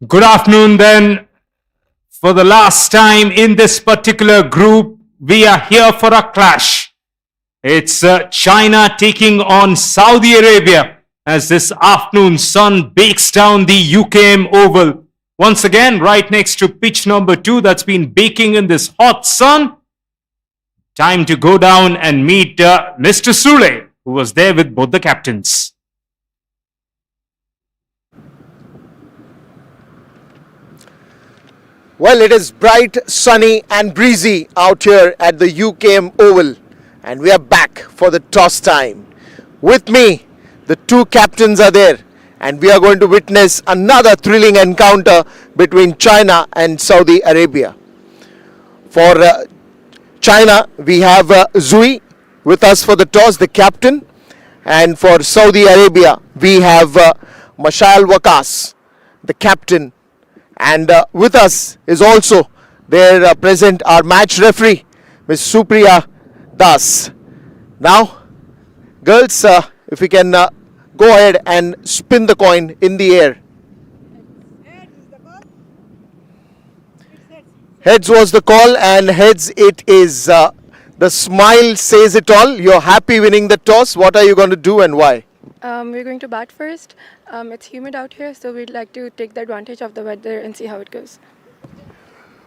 Good afternoon, then. For the last time in this particular group, we are here for a clash. It's China taking on Saudi Arabia as this afternoon sun bakes down the UKM Oval. Once again, right next to pitch number 2 that's been baking in this hot sun. Time to go down and meet Mr. Sule, who was there with both the captains. Well, it is bright, sunny and breezy out here at the UKM Oval, and we are back for the toss time. With me, the two captains are there, and we are going to witness another thrilling encounter between China and Saudi Arabia. For China, we have Zui with us for the toss, the captain, and for Saudi Arabia, we have Mashal Wakas, the captain. And with us is also there present our match referee, Ms. Supriya Das. Now, girls, if we can go ahead and spin the coin in the air. Heads was the call, and heads it is. The smile says it all. You're happy winning the toss. What are you going to do and why? We're going to bat first. It's humid out here, so we'd like to take the advantage of the weather and see how it goes.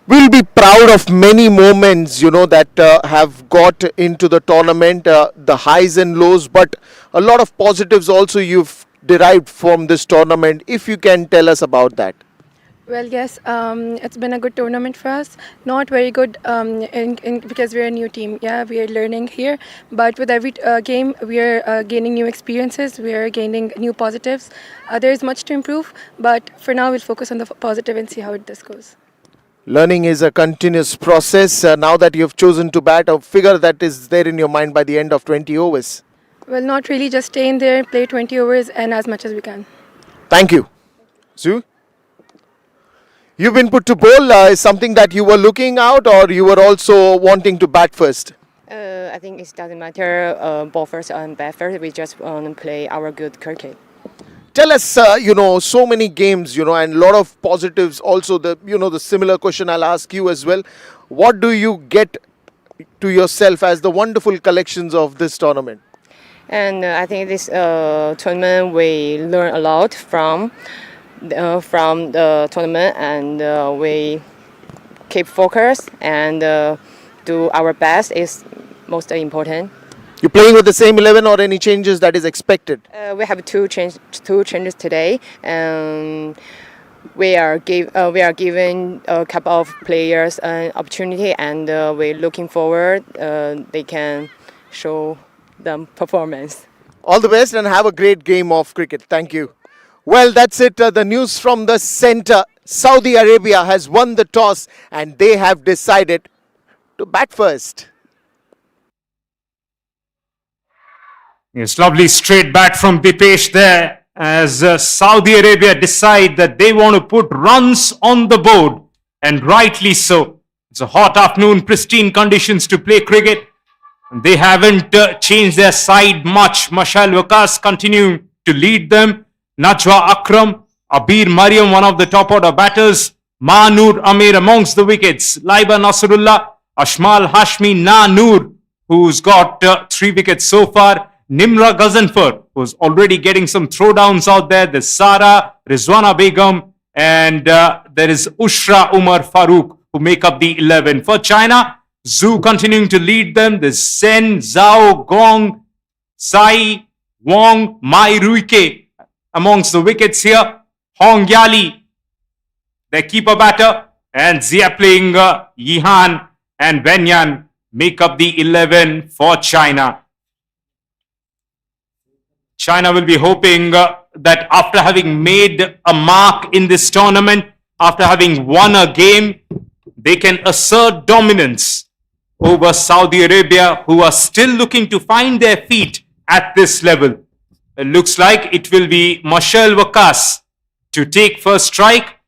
We'll be proud of many moments, that have got into the tournament, the highs and lows, but a lot of positives also you've derived from this tournament. If you can tell us about that. Well, yes, it's been a good tournament for us. Not very good because we're a new team. Yeah, we are learning here. But with every game, we are gaining new experiences. We are gaining new positives. There is much to improve. But for now, we'll focus on the positive and see how this goes. Learning is a continuous process. Now that you've chosen to bat, a figure that is there in your mind by the end of 20 overs. Well, not really. Just stay in there, play 20 overs and as much as we can. Thank you. Sue? You've been put to bowl. Is something that you were looking out, or you were also wanting to bat first? I think it doesn't matter ball first and bat first. We just want to play our good cricket. Tell us, so many games, and a lot of positives. Also, the similar question I'll ask you as well. What do you get to yourself as the wonderful collections of this tournament? And I think this tournament we learn a lot from the tournament, and we keep focus and do our best is most important. You're playing with the same 11 or any changes that is expected? We have two changes today, and we are giving a couple of players an opportunity, and we're looking forward they can show them performance. All the best and have a great game of cricket. Thank you. Well, that's it. The news from the center. Saudi Arabia has won the toss and they have decided to bat first. Yes, lovely straight bat from Dipesh there as Saudi Arabia decide that they want to put runs on the board, and rightly so. It's a hot afternoon, pristine conditions to play cricket. They haven't changed their side much. Mashal Wakas continuing to lead them. Najwa Akram, Abir Mariam, one of the top order batters. Noor Amir amongst the wickets. Laiba Nasrullah, Ashmal Hashmi, Noor, who's got 3 wickets so far. Nimra Ghazanfar, who's already getting some throwdowns out there. There's Sara, Rizwana Begum, and there is Ushra Umar Farooq, who make up the 11. For China, Zhu continuing to lead them. There's Sen, Zhao, Gong, Sai, Wong, Mai Ruike amongst the wickets here. Hong Yali, their keeper batter, and Ziapling, Yihan, and Wenyan make up the 11 for China. China will be hoping that after having made a mark in this tournament, after having won a game, they can assert dominance over Saudi Arabia, who are still looking to find their feet at this level. It looks like it will be Mashal Wakas to take first strike.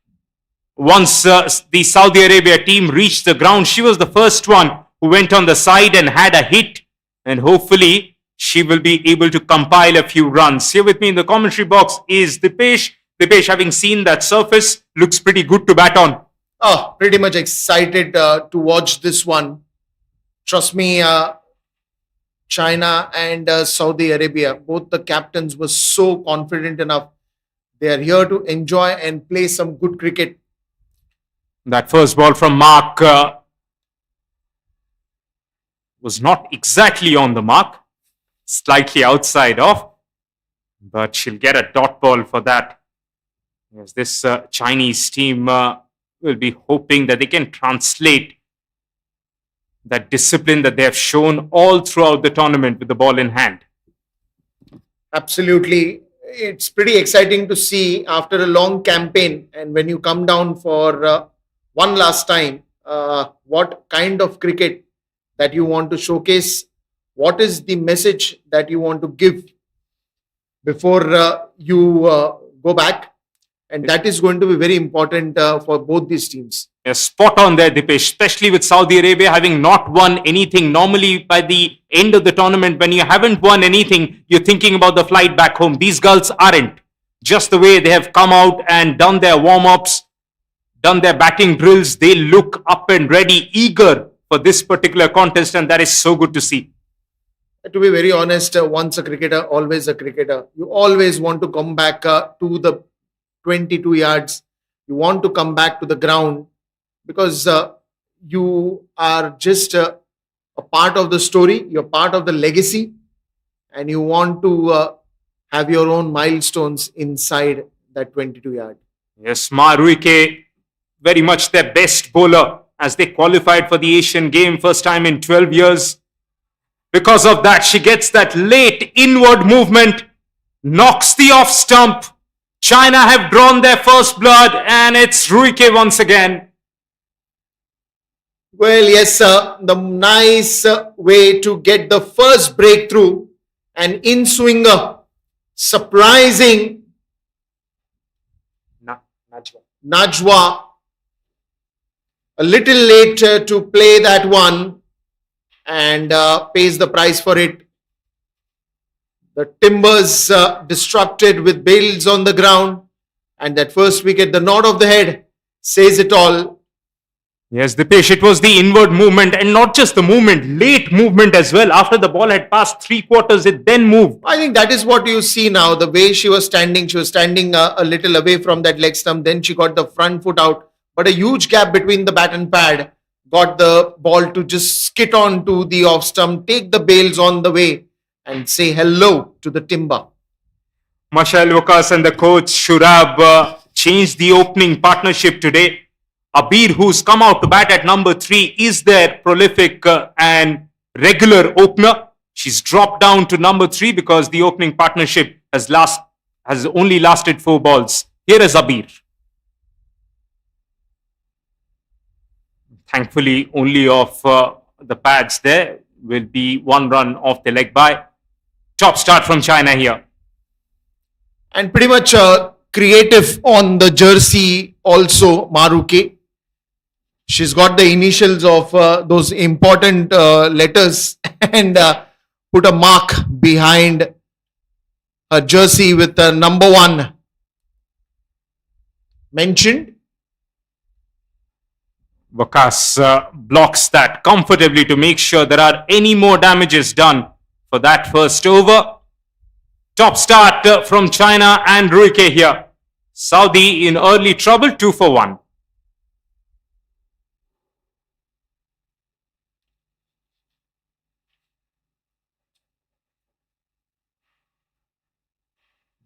Once the Saudi Arabia team reached the ground, she was the first one who went on the side and had a hit, and hopefully she will be able to compile a few runs. Here with me in the commentary box is Dipesh. Dipesh, having seen that surface, looks pretty good to bat on. Oh, pretty much excited to watch this one. Trust me, China and Saudi Arabia, both the captains were so confident enough. They are here to enjoy and play some good cricket. That first ball from Mark was not exactly on the mark, slightly outside off, but she'll get a dot ball for that. Yes, this Chinese team will be hoping that they can translate that discipline that they have shown all throughout the tournament with the ball in hand. Absolutely. It's pretty exciting to see after a long campaign, and when you come down for one last time, what kind of cricket that you want to showcase, what is the message that you want to give before you go back, and that is going to be very important for both these teams. Yes, spot on there, Dipesh, especially with Saudi Arabia having not won anything. Normally, by the end of the tournament, when you haven't won anything, you're thinking about the flight back home. These girls aren't. Just the way they have come out and done their warm-ups, done their batting drills, they look up and ready, eager for this particular contest, and that is so good to see. To be very honest, once a cricketer, always a cricketer. You always want to come back to the 22 yards. You want to come back to the ground because you are just a part of the story. You're part of the legacy, and you want to have your own milestones inside that 22 yard. Yes, Maruike, very much their best bowler as they qualified for the Asian game, first time in 12 years. Because of that, she gets that late inward movement, knocks the off stump. China have drawn their first blood, and it's Ruike once again. Well, yes, sir. The nice way to get the first breakthrough, an in-swinger, surprising Najwa. A little late to play that one, and pays the price for it. The Timbers disrupted with bails on the ground, and that first wicket, the nod of the head, says it all. Yes, Dipesh, it was the inward movement, and not just the movement, late movement as well. After the ball had passed 3/4, it then moved. I think that is what you see now. The way she was standing a little away from that leg stump. Then she got the front foot out, but a huge gap between the bat and pad got the ball to just skit on to the off stump, take the bails on the way, and say hello to the timber. Masha Lucas and the coach Shurab changed the opening partnership today. Abir, who's come out to bat at number 3, is their prolific and regular opener. She's dropped down to number 3 because the opening partnership has only lasted 4 balls. Here is Abir. Thankfully, only off the pads there will be 1 run off the leg by. Top start from China here. And pretty much creative on the jersey also, Maruke. She's got the initials of those important letters and put a mark behind her jersey with number 1 mentioned. Vakas blocks that comfortably to make sure there are any more damages done for that first over. Top start from China and Ruike here. Saudi in early trouble, 2 for 1.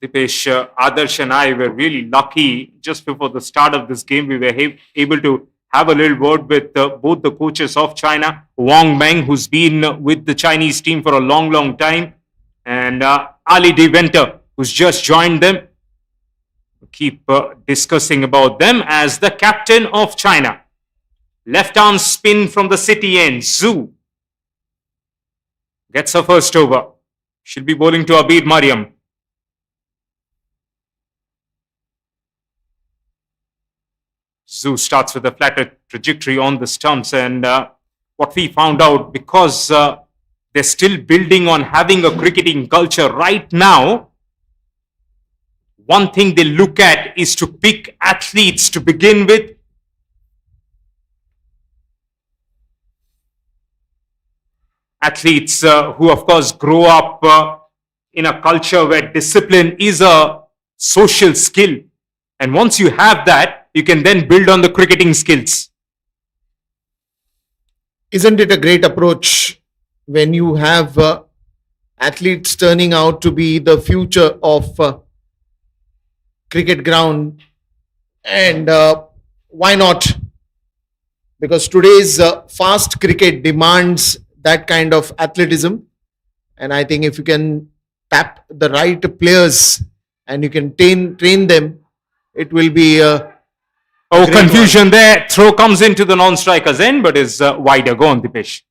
Dipesh, Adarsh and I were really lucky. Just before the start of this game, we were able to have a little word with both the coaches of China, Wang Meng, who's been with the Chinese team for a long, long time, and Ali Deventer, who's just joined them. We'll keep discussing about them as the captain of China. Left arm spin from the city end. Zhu gets her first over. She'll be bowling to Abid Mariam. Zhu starts with a flatter trajectory on the stumps, and what we found out, because they're still building on having a cricketing culture right now, one thing they look at is to pick athletes to begin with. Athletes who, of course, grow up in a culture where discipline is a social skill. And once you have that, you can then build on the cricketing skills. Isn't it a great approach when you have athletes turning out to be the future of cricket ground? And why not? Because today's fast cricket demands that kind of athleticism. And I think if you can tap the right players and you can train them, it will be Oh, great confusion there. Throw comes into the non-striker's end, but is wider. Go on, Dipesh.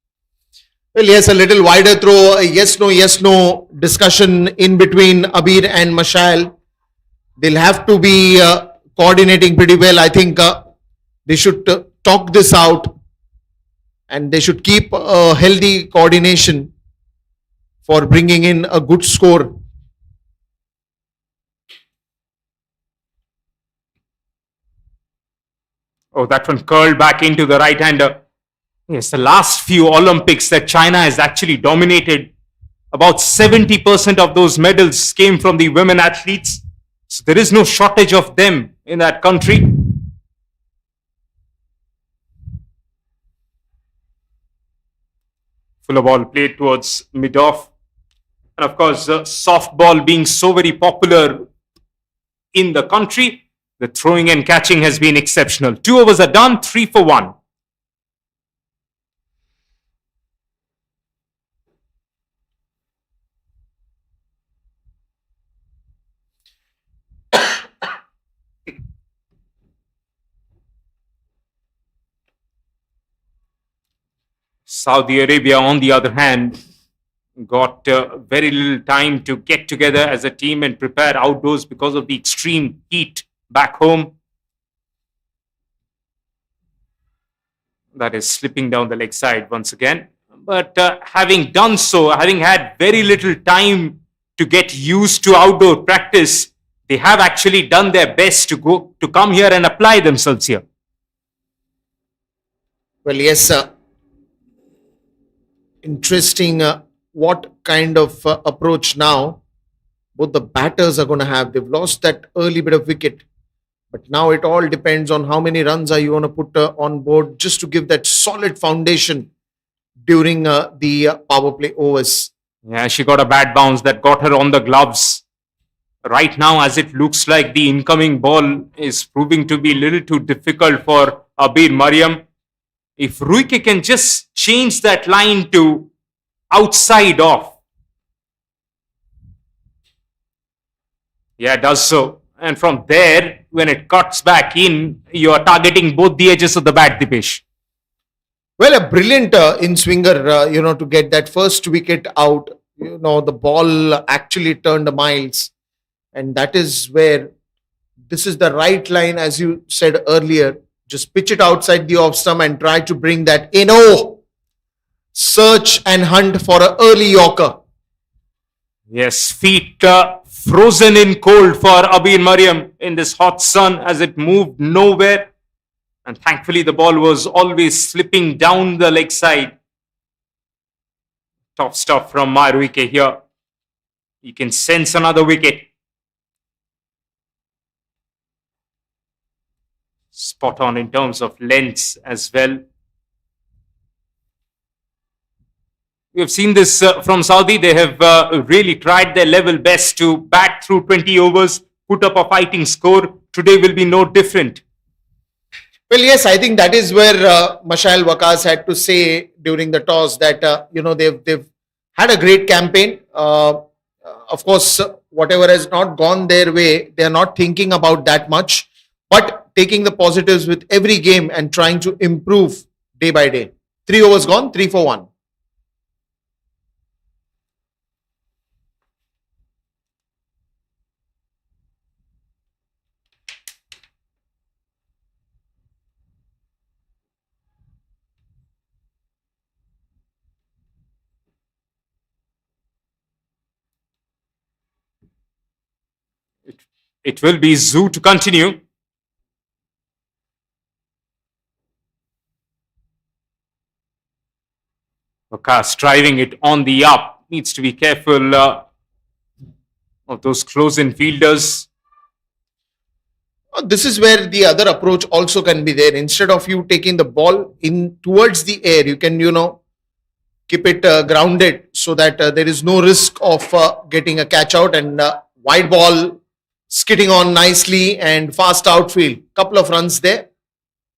well, yes, a little wider throw, a yes, no discussion in between Abir and Mashal. They'll have to be coordinating pretty well. I think they should talk this out and they should keep a healthy coordination for bringing in a good score. Oh, that one curled back into the right-hander. Yes, the last few Olympics that China has actually dominated, about 70% of those medals came from the women athletes. So there is no shortage of them in that country. Fuller ball played towards mid-off. And of course, softball being so very popular in the country, the throwing and catching has been exceptional. 2 overs are done, 3 for 1. Saudi Arabia, on the other hand, got very little time to get together as a team and prepare outdoors because of the extreme heat back home. That is slipping down the leg side once again. But having done so, having had very little time to get used to outdoor practice, they have actually done their best to come here and apply themselves here. Well, yes, interesting what kind of approach now both the batters are going to have. They've lost that early bit of wicket, but now it all depends on how many runs are you going to put on board just to give that solid foundation during the power play overs. Yeah, she got a bad bounce that got her on the gloves. Right now, as it looks like the incoming ball is proving to be a little too difficult for Abir Mariam. If Ruike can just change that line to outside off. Yeah, it does so. And from there, when it cuts back in, you are targeting both the edges of the bat, Dipesh. Well, a brilliant in swinger, to get that first wicket out. The ball actually turned miles. And that is where this is the right line, as you said earlier. Just pitch it outside the off stump and try to bring that in. Oh, search and hunt for an early Yorker. Yes, feet frozen in cold for Abir Mariam in this hot sun as it moved nowhere. And thankfully, the ball was always slipping down the leg side. Top stuff from Maruike here. You can sense another wicket. Spot on in terms of lengths as well. We have seen this from Saudi. They have really tried their level best to bat through 20 overs, put up a fighting score. Today will be no different. Well, yes, I think that is where Mashail Waqas had to say during the toss that they've had a great campaign. Of course, whatever has not gone their way, they are not thinking about that much, but taking the positives with every game and trying to improve day by day. 3 overs gone, 3 for 1. It will be Zhu to continue. Wakas driving it on the up. Needs to be careful of those close-in fielders. This is where the other approach also can be there. Instead of you taking the ball in towards the air, you can, keep it grounded so that there is no risk of getting a catch out, and wide ball skidding on nicely and fast outfield. Couple of runs there.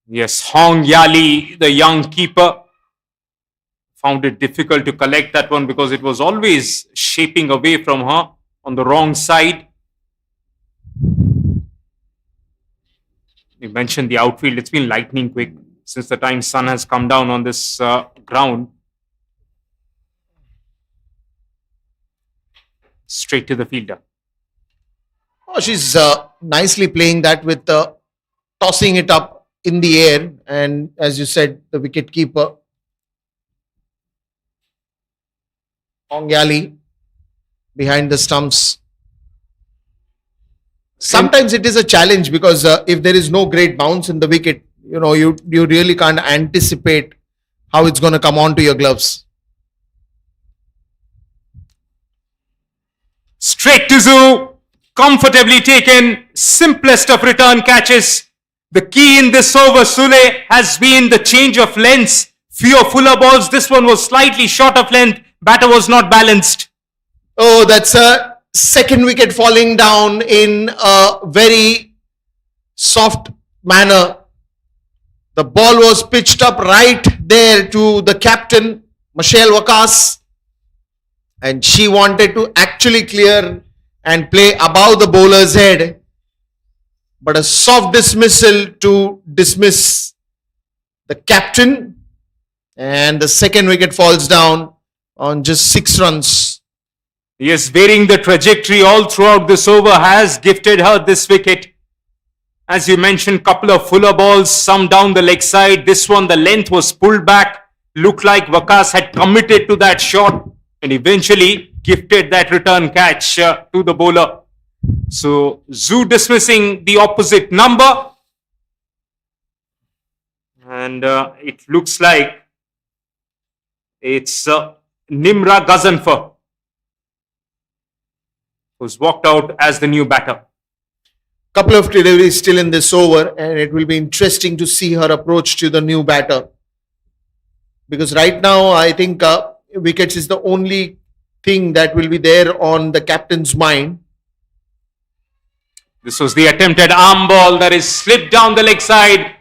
Yes, Hong Yali, the young keeper, found it difficult to collect that one because it was always shaping away from her on the wrong side. You mentioned the outfield. It's been lightning quick since the time sun has come down on this ground. Straight to the fielder. Oh, she's nicely playing that with tossing it up in the air. And as you said, the wicket keeper, Hong Yali, behind the stumps. Sometimes it is a challenge because if there is no great bounce in the wicket, you really can't anticipate how it's going to come onto your gloves. Straight to Zhu. Comfortably taken. Simplest of return catches. The key in this over, Sule, has been the change of lengths. Fewer fuller balls. This one was slightly short of length. Batter was not balanced. Oh, that's a second wicket falling down in a very soft manner. The ball was pitched up right there to the captain, Michelle Wakas, and she wanted to actually clear and play above the bowler's head, but a soft dismissal to dismiss the captain, and the second wicket falls down on just 6 runs. Yes, varying the trajectory all throughout this over has gifted her this wicket. As you mentioned, couple of fuller balls, some down the leg side. This one, the length was pulled back. Looked like Wakas had committed to that shot and eventually gifted that return catch to the bowler. So, Zhu dismissing the opposite number. And it looks like it's Nimra Gazanfar who's walked out as the new batter. Couple of deliveries still in this over, and it will be interesting to see her approach to the new batter. Because right now, I think wickets is the only thing that will be there on the captain's mind. This was the attempted arm ball that is slipped down the leg side.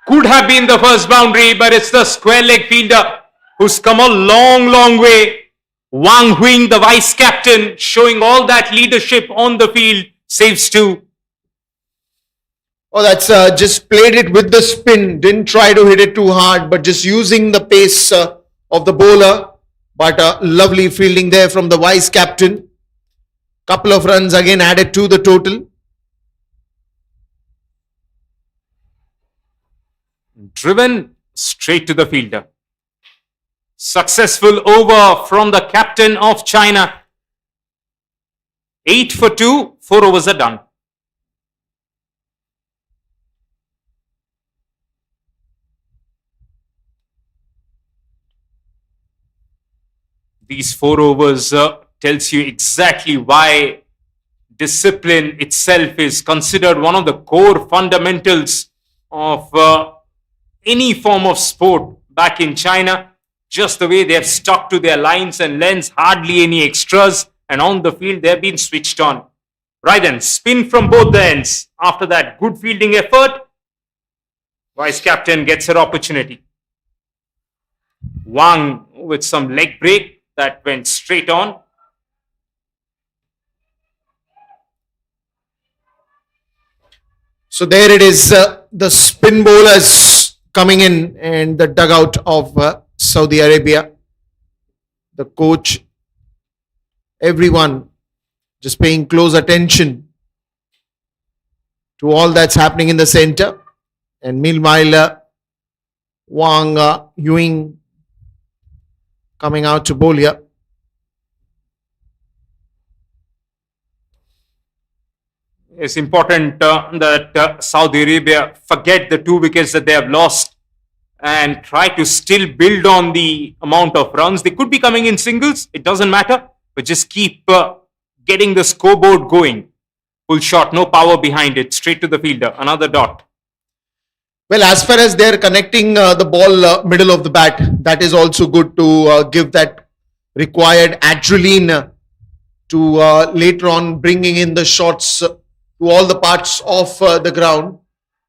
Could have been the first boundary, but it's the square leg fielder who's come a long, long way. Wang Huing, the vice captain, showing all that leadership on the field, saves 2. Oh, that's just played it with the spin. Didn't try to hit it too hard, but just using the pace of the bowler. But lovely fielding there from the vice captain. Couple of runs again added to the total. Driven straight to the fielder. Successful over from the captain of China. 8 for 2, 4 overs are done. These 4 overs tells you exactly why discipline itself is considered one of the core fundamentals of any form of sport back in China. Just the way they have stuck to their lines and lengths, hardly any extras, and on the field they have been switched on. Right then, spin from both the ends. After that good fielding effort, vice captain gets her opportunity. Wang with some leg break that went straight on. So there it is, the spin bowlers coming in and the dugout of Saudi Arabia. The coach, everyone just paying close attention to all that's happening in the center. And meanwhile, Wang Yuing coming out to bowl here. It's important that Saudi Arabia forget the 2 wickets that they have lost and try to still build on the amount of runs. They could be coming in singles, it doesn't matter, but just keep getting the scoreboard going. Full shot, no power behind it, straight to the fielder, another dot. Well, as far as they're connecting the ball middle of the bat, that is also good to give that required adrenaline to later on bringing in the shots to all the parts of the ground.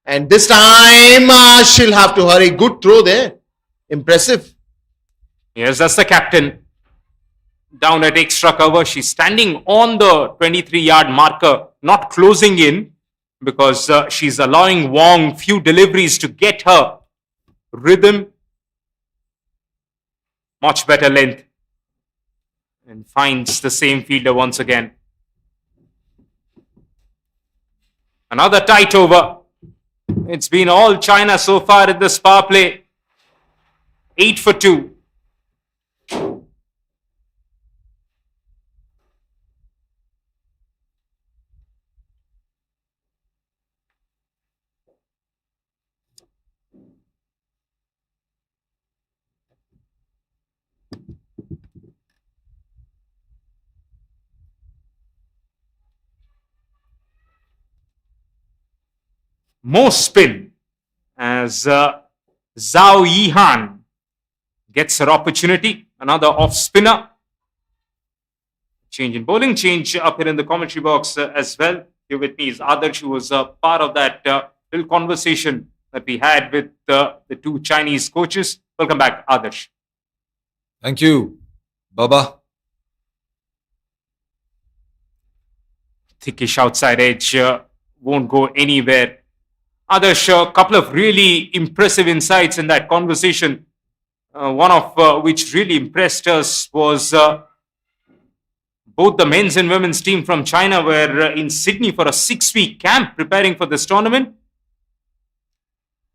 And this time she'll have to hurry. Good throw there. Impressive. Yes, that's the captain. Down at extra cover. She's standing on the 23-yard marker, not closing in, because she's allowing Wong few deliveries to get her rhythm. Much better length. And finds the same fielder once again. Another tight over. It's been all China so far in this power play. 8 for 2. More spin as Zhao Yihan gets her opportunity. Another off spinner. Change in bowling, change up here in the commentary box as well. Here with me is Adarsh, who was part of that little conversation that we had with the two Chinese coaches. Welcome back, Adarsh. Thank you, Baba. Thickish outside edge won't go anywhere. Adarsh, a couple of really impressive insights in that conversation. One of which really impressed us was both the men's and women's team from China were in Sydney for a 6-week camp preparing for this tournament.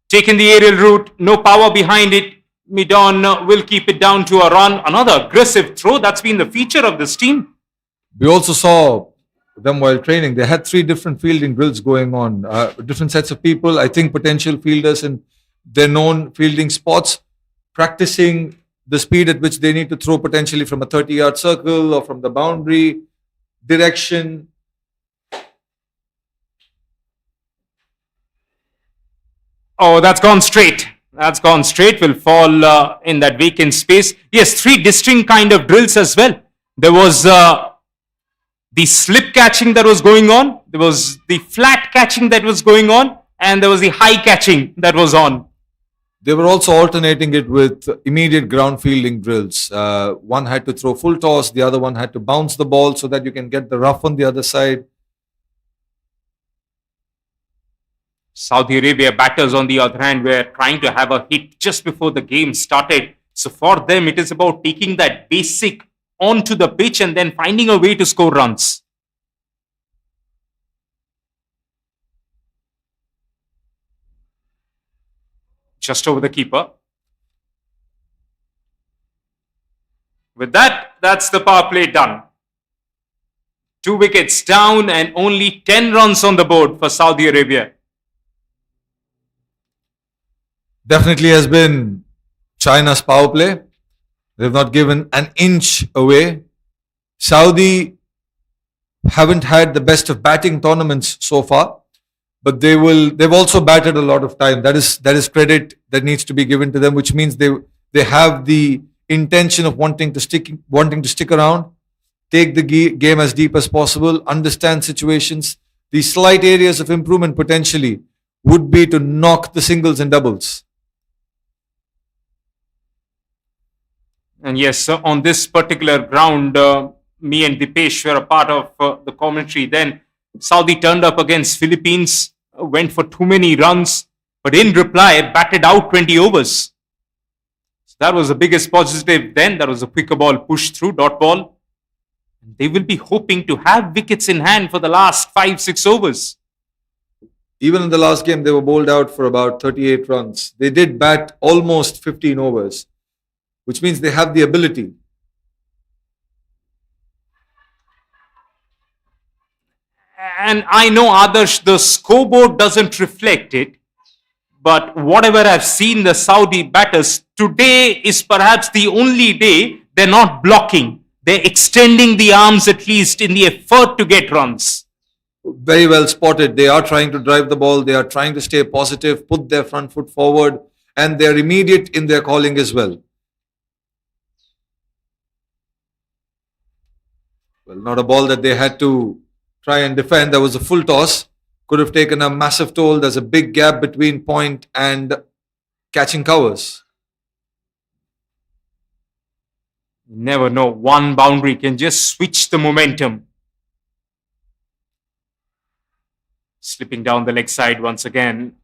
Taking the aerial route, no power behind it. Midon will keep it down to a run. Another aggressive throw. That's been the feature of this team. We also saw them while training. They had 3 different fielding drills going on, different sets of people, I think potential fielders in their known fielding spots, practicing the speed at which they need to throw potentially from a 30-yard circle or from the boundary, direction. Oh, that's gone straight. That's gone straight. Will fall in that vacant space. Yes, 3 distinct kind of drills as well. There was the slip catching that was going on, there was the flat catching that was going on, and there was the high catching that was on. They were also alternating it with immediate ground fielding drills. One had to throw full toss, the other one had to bounce the ball so that you can get the rough on the other side. Saudi Arabia batters, on the other hand, were trying to have a hit just before the game started. So for them, it is about taking that basic onto the pitch and then finding a way to score runs. Just over the keeper. With that, that's the power play done. 2 wickets down and only 10 runs on the board for Saudi Arabia. Definitely has been China's power play. They've not given an inch away. Saudi haven't had the best of batting tournaments so far, but they've also batted a lot of time. That is credit that needs to be given to them, which means they have the intention of wanting to stick around, take the game as deep as possible, understand situations. The slight areas of improvement potentially would be to knock the singles and doubles. And yes, on this particular ground, me and Dipesh were a part of the commentary. Then Saudi turned up against Philippines, went for too many runs, but in reply, batted out 20 overs. So that was the biggest positive then. That was a quicker ball pushed through, dot ball. They will be hoping to have wickets in hand for the last 5-6 overs. Even in the last game, they were bowled out for about 38 runs. They did bat almost 15 overs, which means they have the ability. And I know, Adarsh, the scoreboard doesn't reflect it, but whatever I've seen the Saudi batters, today is perhaps the only day they're not blocking. They're extending the arms at least in the effort to get runs. Very well spotted. They are trying to drive the ball. They are trying to stay positive, put their front foot forward, and they're immediate in their calling as well. Well, not a ball that they had to try and defend. There was a full toss. Could have taken a massive toll. There's a big gap between point and catching covers. Never know. One boundary can just switch the momentum. Slipping down the leg side once again.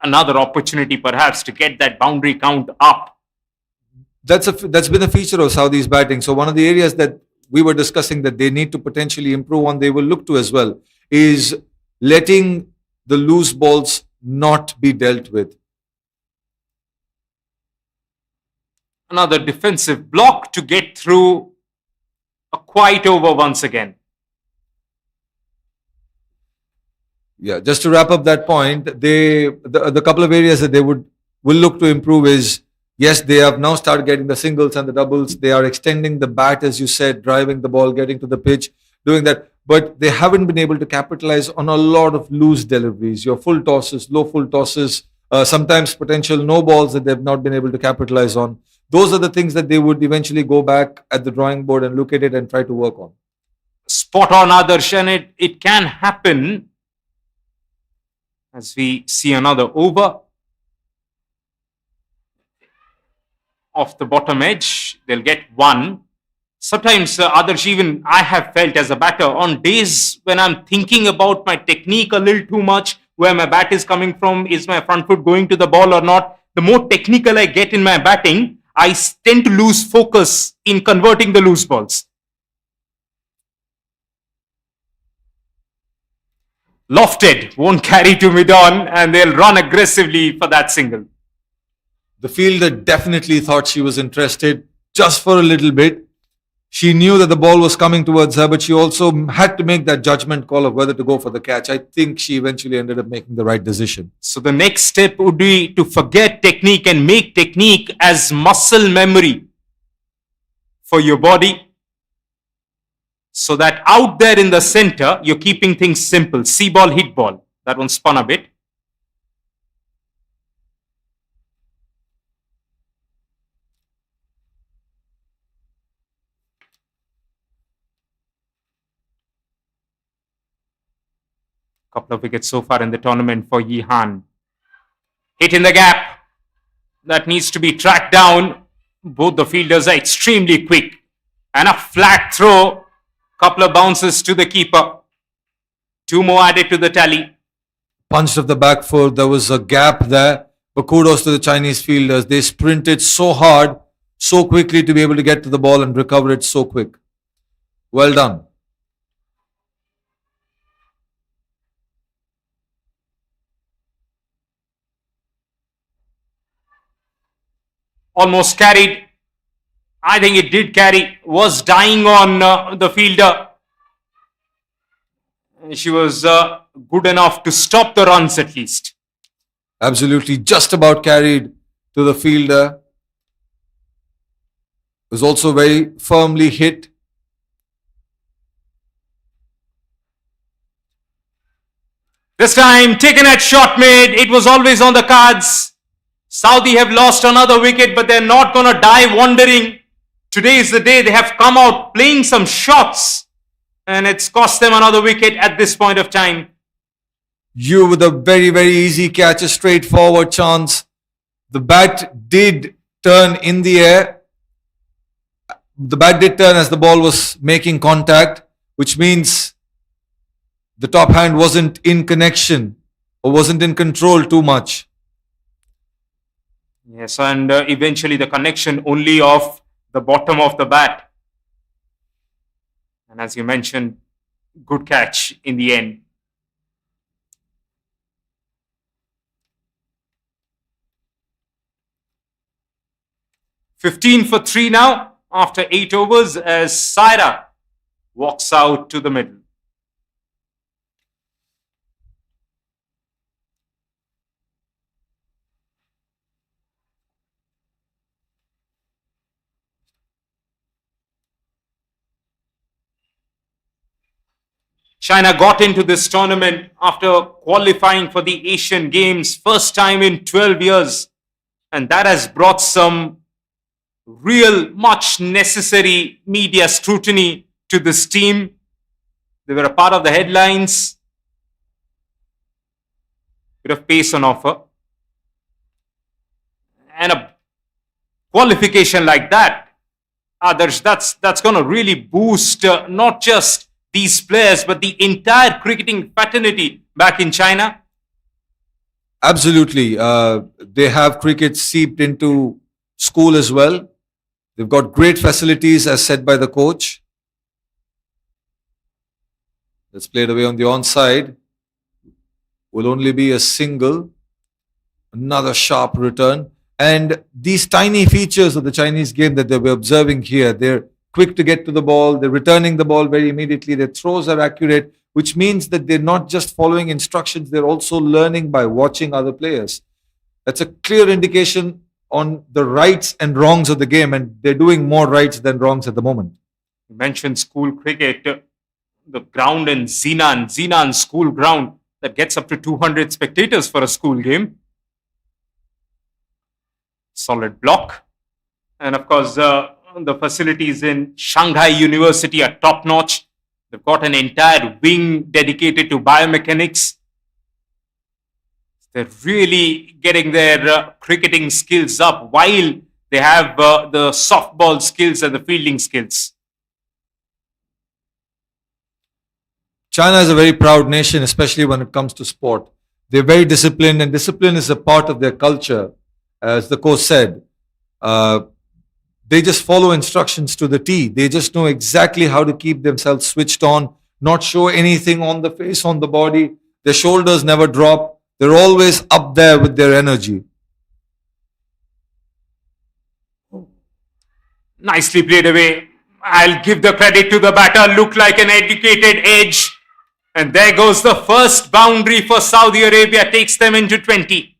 Another opportunity perhaps to get that boundary count up. That's been a feature of Saudi's batting. So one of the areas that we were discussing that they need to potentially improve on, they will look to as well, is letting the loose balls not be dealt with. Another defensive block to get through a quiet over once again. Yeah, just to wrap up that point, the couple of areas that they will look to improve is, yes, they have now started getting the singles and the doubles. They are extending the bat, as you said, driving the ball, getting to the pitch, doing that. But they haven't been able to capitalize on a lot of loose deliveries. Your full tosses, low full tosses, sometimes potential no balls that they've not been able to capitalize on. Those are the things that they would eventually go back at the drawing board and look at it and try to work on. Spot on, Adarsh, and it can happen. As we see another over off the bottom edge, they'll get one. Sometimes, Adarsh, even I have felt as a batter, on days when I'm thinking about my technique a little too much, where my bat is coming from, is my front foot going to the ball or not, the more technical I get in my batting, I tend to lose focus in converting the loose balls. Lofted, won't carry to mid-on, and they'll run aggressively for that single. The fielder definitely thought she was interested just for a little bit. She knew that the ball was coming towards her, but she also had to make that judgment call of whether to go for the catch. I think she eventually ended up making the right decision. So the next step would be to forget technique and make technique as muscle memory for your body, so that out there in the center, you're keeping things simple. See ball, hit ball. That one spun a bit. Couple of wickets so far in the tournament for Yi Han. Hit in the gap. That needs to be tracked down. Both the fielders are extremely quick. And a flat throw. Couple of bounces to the keeper. Two more added to the tally. Punched off the back foot. There was a gap there. But kudos to the Chinese fielders. They sprinted so hard, so quickly to be able to get to the ball and recover it so quick. Well done. Almost carried. I think it did carry. Was dying on the fielder. She was good enough to stop the runs at least. Absolutely, just about carried to the fielder. Was also very firmly hit. This time taken at short mid. It was always on the cards. Saudi have lost another wicket, but they're not going to die wandering. Today is the day they have come out playing some shots, and it's cost them another wicket at this point of time. You with a very, very easy catch, a straightforward chance. The bat did turn in the air. The bat did turn as the ball was making contact, which means the top hand wasn't in connection or wasn't in control too much. Yes, and eventually the connection only of the bottom of the bat. And as you mentioned, good catch in the end. $15 for 3 now after 8 overs as Saira walks out to the middle. China got into this tournament after qualifying for the Asian Games, first time in 12 years. And that has brought some real much necessary media scrutiny to this team. They were a part of the headlines. Bit of pace on offer. And a qualification like that, others, that's going to really boost not just these players, but the entire cricketing fraternity back in China. Absolutely. They have cricket seeped into school as well. They've got great facilities, as said by the coach. Let's play it away on the onside. Will only be a single. Another sharp return. And these tiny features of the Chinese game that they were observing here, they're quick to get to the ball, they're returning the ball very immediately, their throws are accurate, which means that they're not just following instructions, they're also learning by watching other players. That's a clear indication on the rights and wrongs of the game, and they're doing more rights than wrongs at the moment. You mentioned school cricket, the ground in Zinan school ground that gets up to 200 spectators for a school game. Solid block. And of course, the facilities in Shanghai University are top notch. They've got an entire wing dedicated to biomechanics. They're really getting their cricketing skills up while they have the softball skills and the fielding skills. China is a very proud nation, especially when it comes to sport. They're very disciplined, and discipline is a part of their culture. As the coach said, they just follow instructions to the T. They just know exactly how to keep themselves switched on, not show anything on the face, on the body. Their shoulders never drop. They're always up there with their energy. Nicely played away. I'll give the credit to the batter. Looked like an educated edge. And there goes the first boundary for Saudi Arabia. Takes them into 20.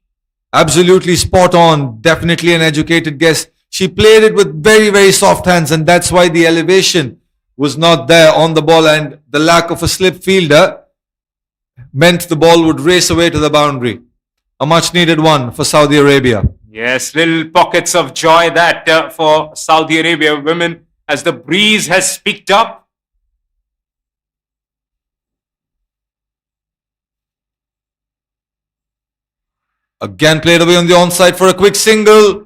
Absolutely spot on. Definitely an educated guess. She played it with very, very soft hands, and that's why the elevation was not there on the ball, and the lack of a slip fielder meant the ball would race away to the boundary. A much needed one for Saudi Arabia. Yes, little pockets of joy that for Saudi Arabia women as the breeze has picked up. Again played away on the onside for a quick single.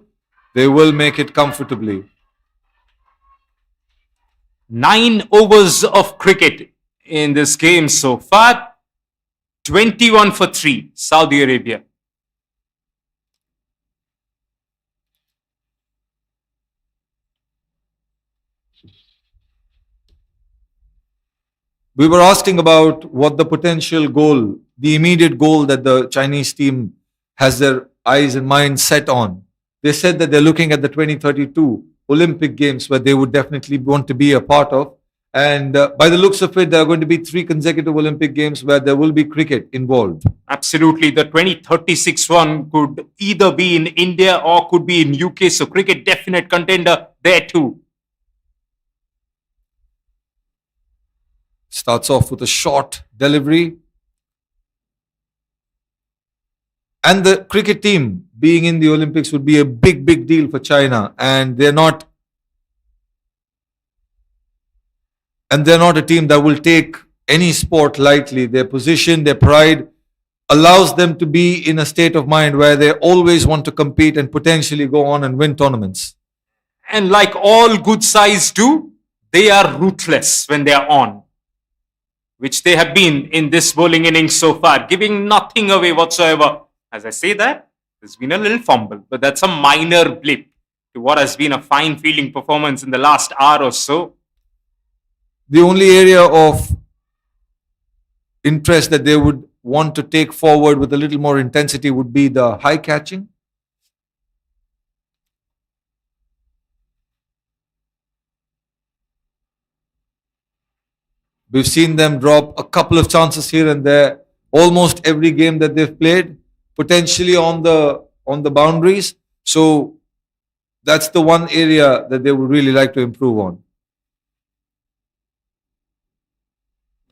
They will make it comfortably. 9 overs of cricket in this game so far. 21 for 3, Saudi Arabia. We were asking about what the potential goal, the immediate goal that the Chinese team has their eyes and minds set on. They said that they're looking at the 2032 Olympic Games, where they would definitely want to be a part of. And by the looks of it, there are going to be 3 consecutive Olympic Games where there will be cricket involved. Absolutely. The 2036 one could either be in India or could be in UK. So cricket definite contender there too. Starts off with a short delivery. And the cricket team being in the Olympics would be a big, big deal for China. And they're not a team that will take any sport lightly. Their position, their pride allows them to be in a state of mind where they always want to compete and potentially go on and win tournaments. And like all good sides do, they are ruthless when they are on, which they have been in this bowling innings so far, giving nothing away whatsoever. As I say that, there's been a little fumble, but that's a minor blip to what has been a fine fielding performance in the last hour or so. The only area of interest that they would want to take forward with a little more intensity would be the high catching. We've seen them drop a couple of chances here and there, almost every game that they've played, potentially on the boundaries. So that's the one area that they would really like to improve on.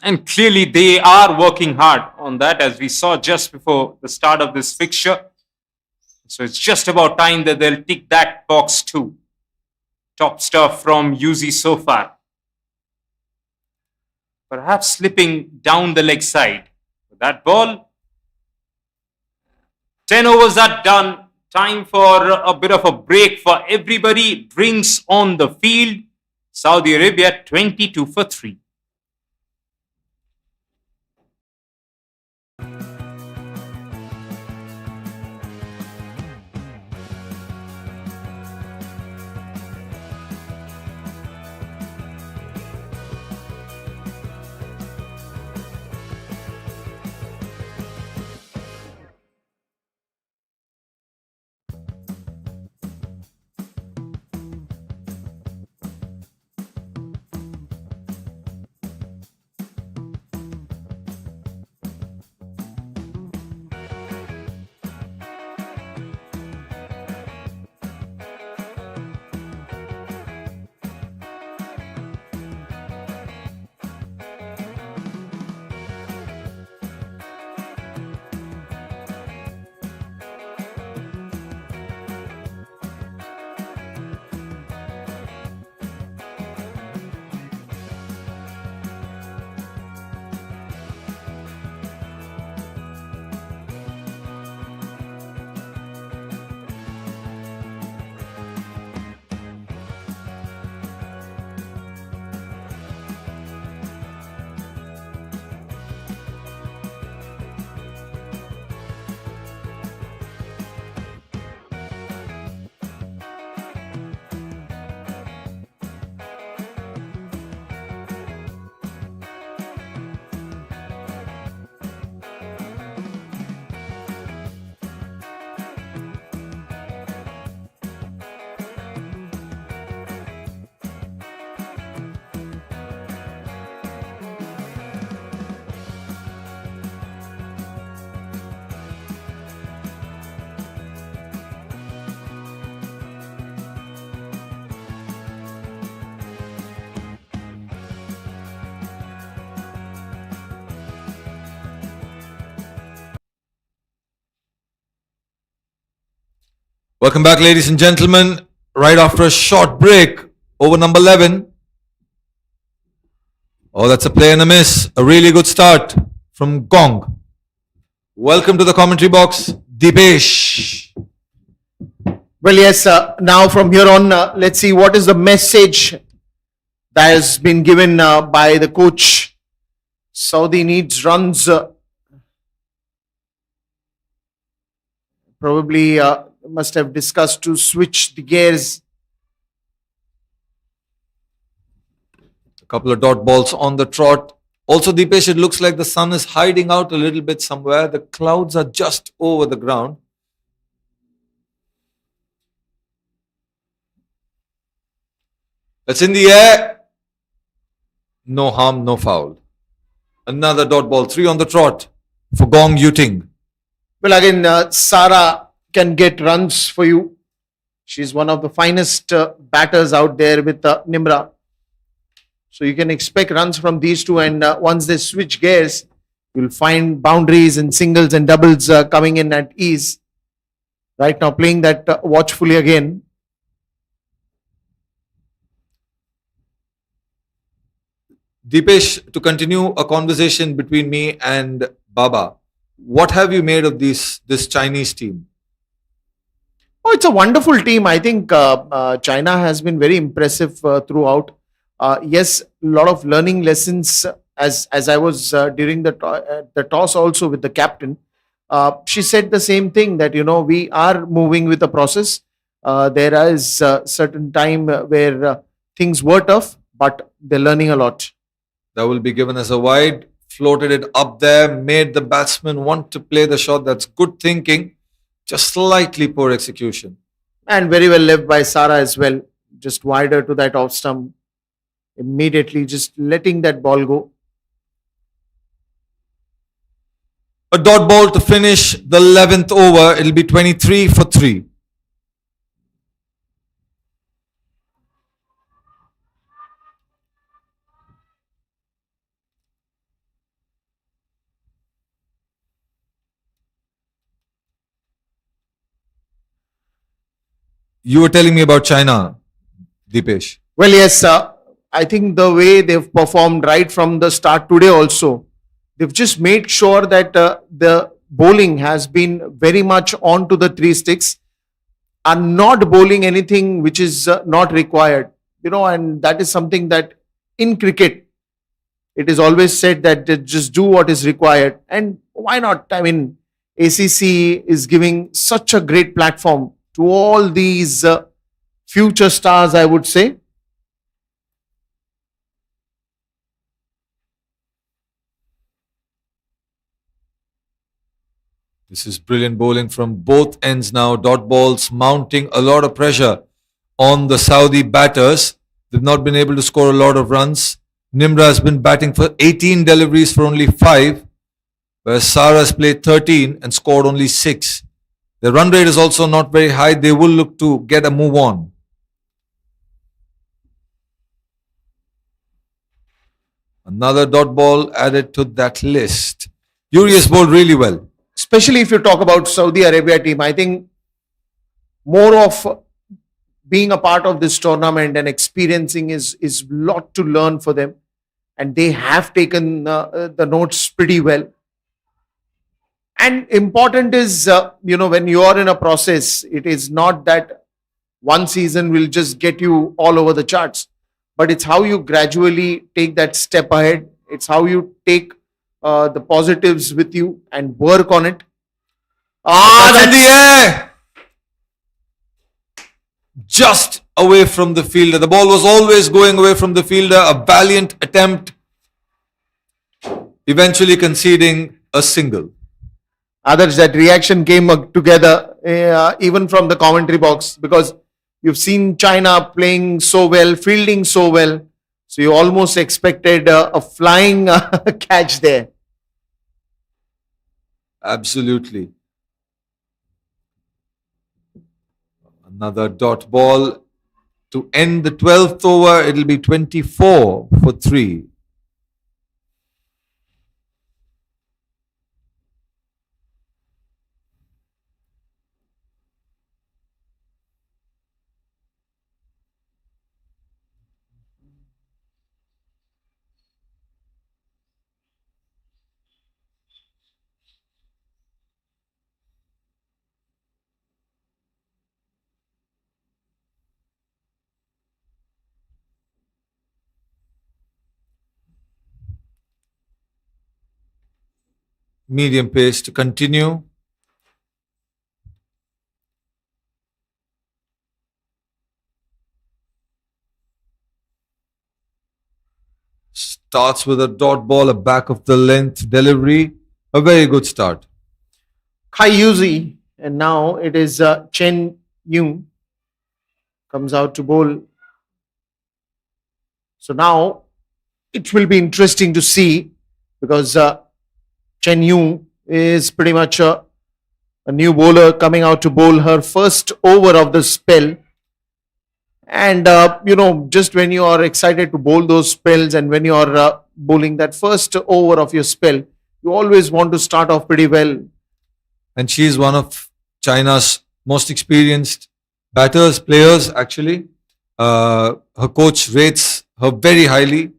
And clearly they are working hard on that, as we saw just before the start of this fixture. So it's just about time that they'll tick that box too. Top stuff from UZ so far. Perhaps slipping down the leg side. That ball. 10 overs are done. Time for a bit of a break for everybody. Drinks on the field. Saudi Arabia 22 for 3. Welcome back, ladies and gentlemen. Right after a short break, over number 11. Oh, that's a play and a miss. A really good start from Gong. Welcome to the commentary box, Dipesh. Well, yes, now from here on, let's see what is the message that has been given by the coach. Saudi needs runs. Probably must have discussed to switch the gears. A couple of dot balls on the trot. Also, Dipesh, it looks like the sun is hiding out a little bit somewhere. The clouds are just over the ground. That's in the air. No harm, no foul. Another dot ball, 3 on the trot for Gong Yuting. Well, again, Sara can get runs for you. She's one of the finest batters out there with Nimra. So you can expect runs from these two, and once they switch gears, you'll find boundaries and singles and doubles coming in at ease. Right now, playing that watchfully again. Dipesh, to continue a conversation between me and Baba, what have you made of this Chinese team? Oh, it's a wonderful team. I think China has been very impressive throughout. Yes, a lot of learning lessons. As I was during the toss also with the captain, she said the same thing that we are moving with the process. There is a certain time where things were tough, but they're learning a lot. That will be given as a wide, floated it up there, made the batsman want to play the shot. That's good thinking, just slightly poor execution. And very well left by Sara as well, just wider to that off stump. Immediately just letting that ball go. A dot ball to finish the 11th over. It'll be 23 for 3. You were telling me about China, Deepesh. Well, yes, I think the way they've performed right from the start today also, they've just made sure that the bowling has been very much on to the three sticks, are not bowling anything which is not required, and that is something that in cricket, it is always said that just do what is required. And why not? I mean, ACC is giving such a great platform to all these future stars, I would say. This is brilliant bowling from both ends now. Dot balls mounting a lot of pressure on the Saudi batters. They've not been able to score a lot of runs. Nimra has been batting for 18 deliveries for only 5, whereas Sara has played 13 and scored only 6. The run rate is also not very high. They will look to get a move on. Another dot ball added to that list. Yuri has bowled really well. Especially if you talk about Saudi Arabia team, I think more of being a part of this tournament and experiencing is lot to learn for them, and they have taken the notes pretty well. And important is when you are in a process, it is not that one season will just get you all over the charts, but it's how you gradually take that step ahead. It's how you take the positives with you and work on it. That's in the air! Just away from the fielder. The ball was always going away from the fielder. A valiant attempt, eventually conceding a single. Others, that reaction came together even from the commentary box, because you've seen China playing so well, fielding so well. So you almost expected a flying catch there. Absolutely. Another dot ball to end the 12th over. It'll be 24 for 3. Medium pace to continue. Starts with a dot ball, a back of the length delivery. A very good start. Kai Yuzi, and now it is Chen Yung comes out to bowl. So now it will be interesting to see, because Chen Yung is pretty much a new bowler coming out to bowl her first over of the spell. And just when you are excited to bowl those spells, and when you are bowling that first over of your spell, you always want to start off pretty well. And she is one of China's most experienced players actually. Her coach rates her very highly.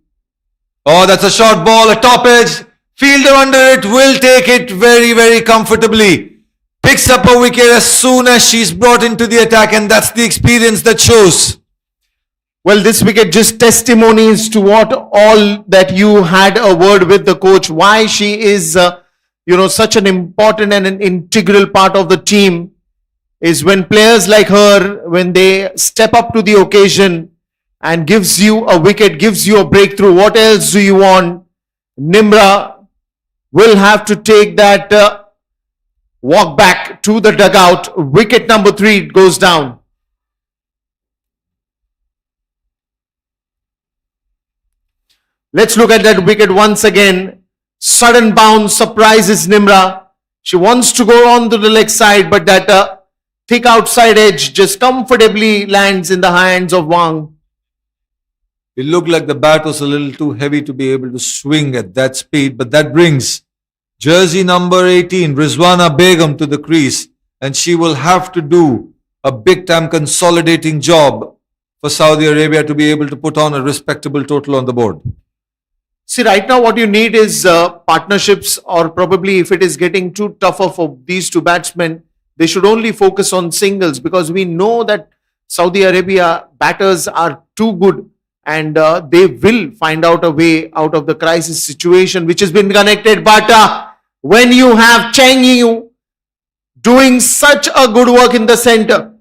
Oh, that's a short ball, a top edge. Fielder under it will take it very, very comfortably. Picks up a wicket as soon as she's brought into the attack, and that's the experience that shows. Well, this wicket just testimonies to what all that you had a word with the coach, why she is, such an important and an integral part of the team, is when players like her, when they step up to the occasion and gives you a wicket, gives you a breakthrough, what else do you want? Nimra will have to take that walk back to the dugout. Wicket number 3 goes down. Let's look at that wicket once again. Sudden bounce surprises Nimra. She wants to go on to the leg side, but that thick outside edge just comfortably lands in the hands of Wang. It looked like the bat was a little too heavy to be able to swing at that speed, but that brings jersey number 18, Rizwana Begum, to the crease, and she will have to do a big time consolidating job for Saudi Arabia to be able to put on a respectable total on the board. See, right now, what you need is partnerships, or probably if it is getting too tougher for these two batsmen, they should only focus on singles, because we know that Saudi Arabia batters are too good, and they will find out a way out of the crisis situation which has been connected. But when you have Cheng Yu doing such a good work in the center,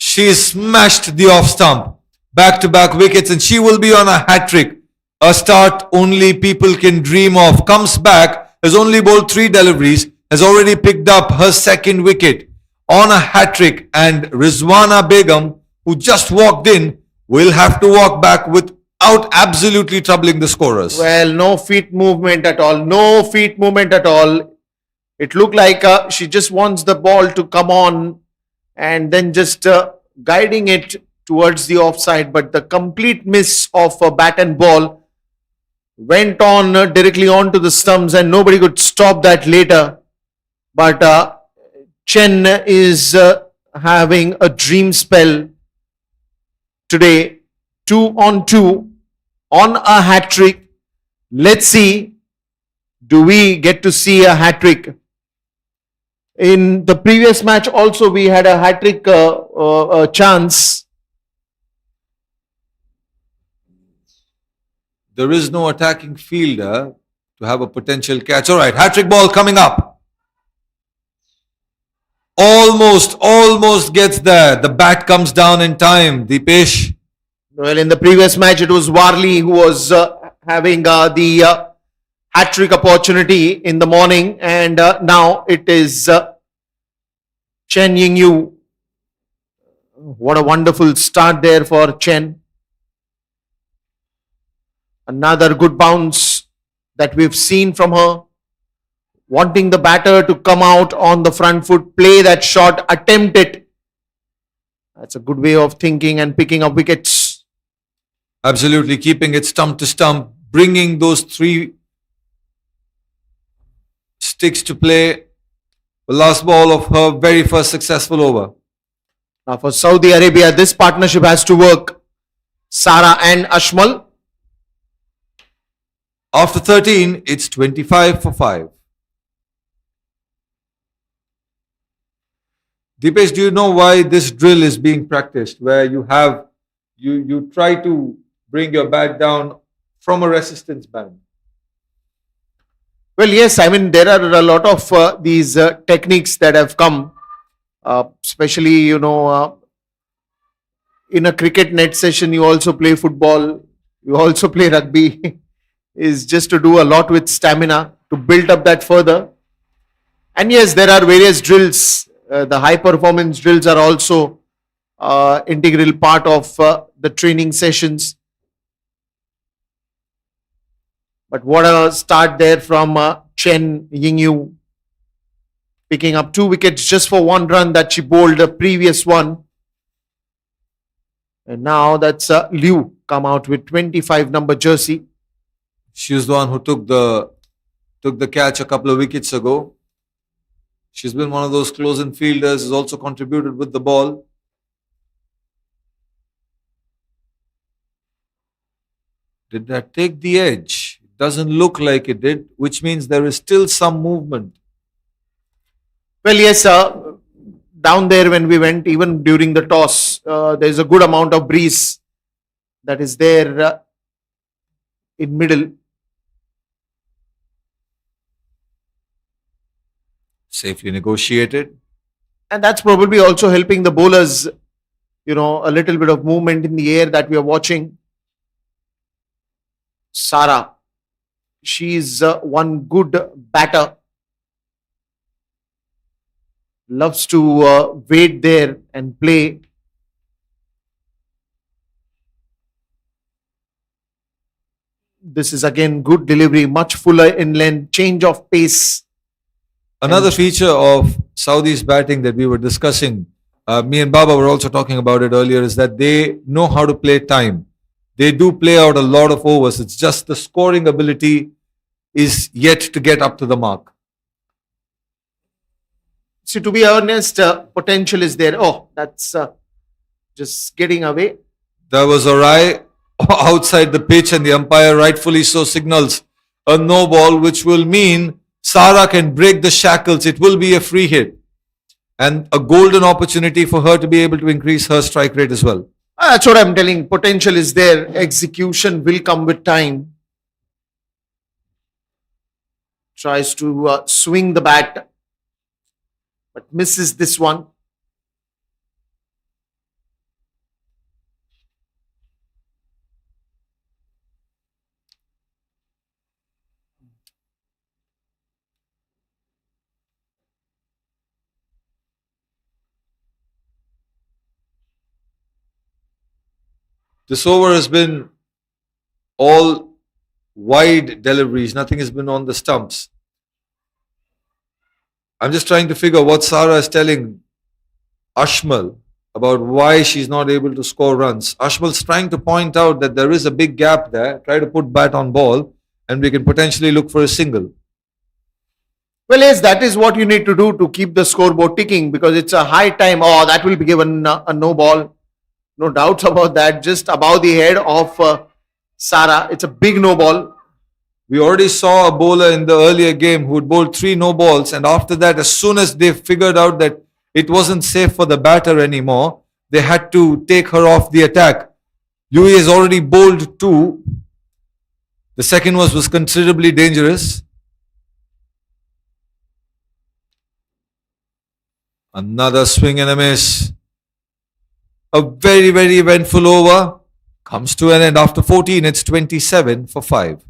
She smashed the off stump, back to back wickets, and she will be on a hat trick. A start only people can dream of. Comes back, has only bowled 3 deliveries, has already picked up her second wicket on a hat trick, and Rizwana Begum, who just walked in, will have to walk back without absolutely troubling the scorers. well, no feet movement at all. No feet movement at all. It looked like she just wants the ball to come on and then just guiding it towards the offside. But the complete miss of a bat and ball went on directly onto the stumps, and nobody could stop that later. But Chen is having a dream spell today. 2 on 2 on a hat trick. Let's see, do we get to see a hat trick? In the previous match also we had a hat trick chance. There is no attacking fielder to have a potential catch. All right, hat trick ball coming up. Almost gets there. The bat comes down in time. Deepesh. Well, in the previous match it was Warley who was having the hat trick opportunity in the morning, and now it is Chen Yingyu. What a wonderful start there for Chen. Another good bounce that we've seen from her. Wanting the batter to come out on the front foot, play that shot, attempt it. That's a good way of thinking and picking up wickets. Absolutely keeping it stump to stump, bringing those 3 sticks to play. The last ball of her very first successful over. Now for Saudi Arabia, this partnership has to work. Sara and Ashmal. After 13, it's 25 for 5. Deepesh, do you know why this drill is being practiced, where you try to bring your bat down from a resistance band? Well, yes, I mean, there are a lot of these techniques that have come, especially, in a cricket net session, you also play football, you also play rugby, is just to do a lot with stamina to build up that further. And yes, there are various drills. The high performance drills are also integral part of the training sessions. But what a start there from Chen Yingyu, picking up 2 wickets just for 1 run that she bowled the previous one. And now that's Liu come out with 25 number jersey. She was the one who took the catch a couple of wickets ago. She's been one of those close-in fielders, has also contributed with the ball. Did that take the edge? It doesn't look like it did, which means there is still some movement. Well, yes, down there when we went, even during the toss, there's a good amount of breeze that is there in middle. Safely negotiated. And that's probably also helping the bowlers, a little bit of movement in the air that we are watching. Sara, she's one good batter. Loves to wait there and play. This is again good delivery, much fuller in length, change of pace. Another feature of Saudi's batting that we were discussing, me and Baba were also talking about it earlier, is that they know how to play time. They do play out a lot of overs. It's just the scoring ability is yet to get up to the mark. See, to be honest, potential is there. Oh, that's just getting away. There was a eye outside the pitch, and the umpire rightfully so signals a no ball, which will mean Sara can break the shackles. It will be a free hit and a golden opportunity for her to be able to increase her strike rate as well. That's what I'm telling. Potential is there. Execution will come with time. Tries to swing the bat, but misses this one. This over has been all wide deliveries. Nothing has been on the stumps. I'm just trying to figure what Sara is telling Ashmal about why she's not able to score runs. Ashmal's trying to point out that there is a big gap there. Try to put bat on ball, and we can potentially look for a single. Well, yes, that is what you need to do to keep the scoreboard ticking, because it's a high time. Oh, that will be given a no ball. No doubts about that. Just above the head of Sara. It's a big no ball. We already saw a bowler in the earlier game who had bowled 3 no balls, and after that, as soon as they figured out that it wasn't safe for the batter anymore, they had to take her off the attack. Yui has already bowled 2. The second was considerably dangerous. Another swing and a miss. A very, very eventful over comes to an end. After 14, it's 27 for 5.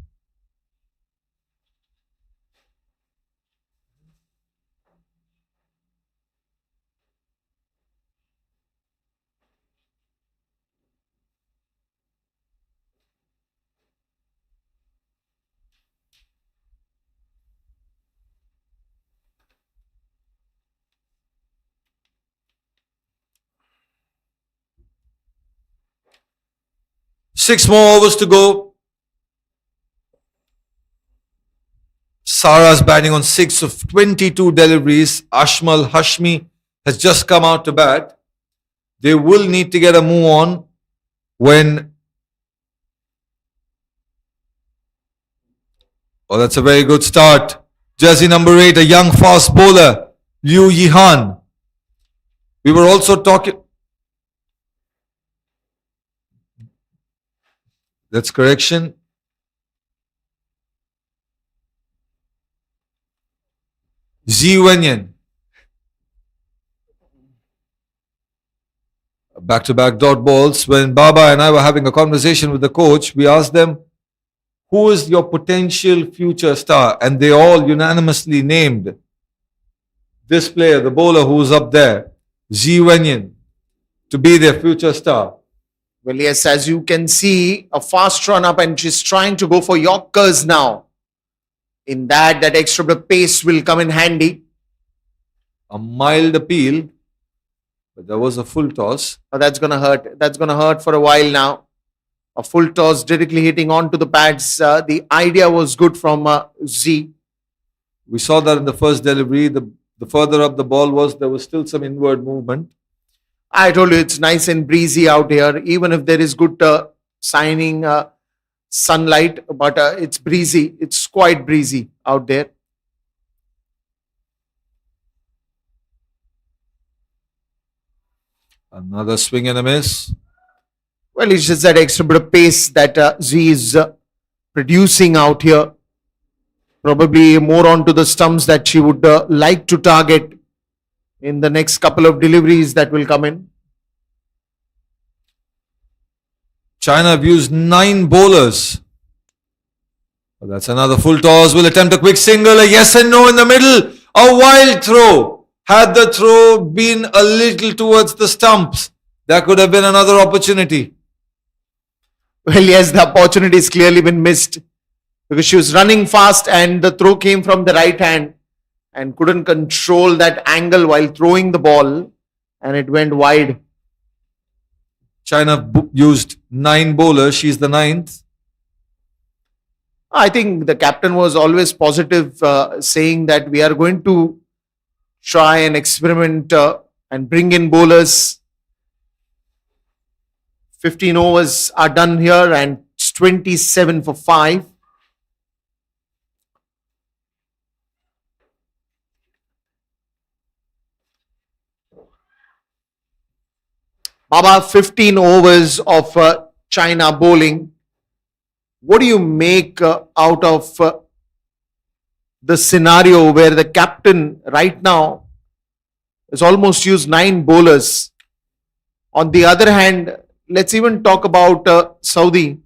Six more overs to go. Sara's batting on 6 of 22 deliveries. Ashmal Hashmi has just come out to bat. They will need to get a move on when... Oh, that's a very good start. Jersey number 8, a young fast bowler, Liu Yihan. We were also talking... That's correction. Xi Wenyan. Back-to-back dot balls. When Baba and I were having a conversation with the coach, we asked them, who is your potential future star? And they all unanimously named this player, the bowler who's up there, Xi Wenyan, to be their future star. Well, yes, as you can see, a fast run up, and she's trying to go for Yorkers now. In that extra bit of pace will come in handy. A mild appeal, but there was a full toss. Oh, that's going to hurt. That's going to hurt for a while now. A full toss directly hitting onto the pads. The idea was good from Z. We saw that in the first delivery. The further up the ball was, there was still some inward movement. I told you it's nice and breezy out here, even if there is good shining sunlight, but it's breezy. It's quite breezy out there. Another swing and a miss. Well, it's just that extra bit of pace that Z is producing out here. Probably more onto the stumps that she would like to target in the next couple of deliveries that will come in. China have used 9 bowlers. Well, that's another full toss. Will attempt a quick single, a yes and no in the middle. A wild throw. Had the throw been a little towards the stumps, that could have been another opportunity. Well, yes, the opportunity has clearly been missed because she was running fast and the throw came from the right hand and couldn't control that angle while throwing the ball, and it went wide. China used 9 bowlers. She's the 9th. I think the captain was always positive, saying that we are going to try and experiment and bring in bowlers. 15 overs are done here and it's 27 for 5. Baba, 15 overs of China bowling. What do you make out of the scenario where the captain right now has almost used 9 bowlers? On the other hand, let's even talk about Saudi,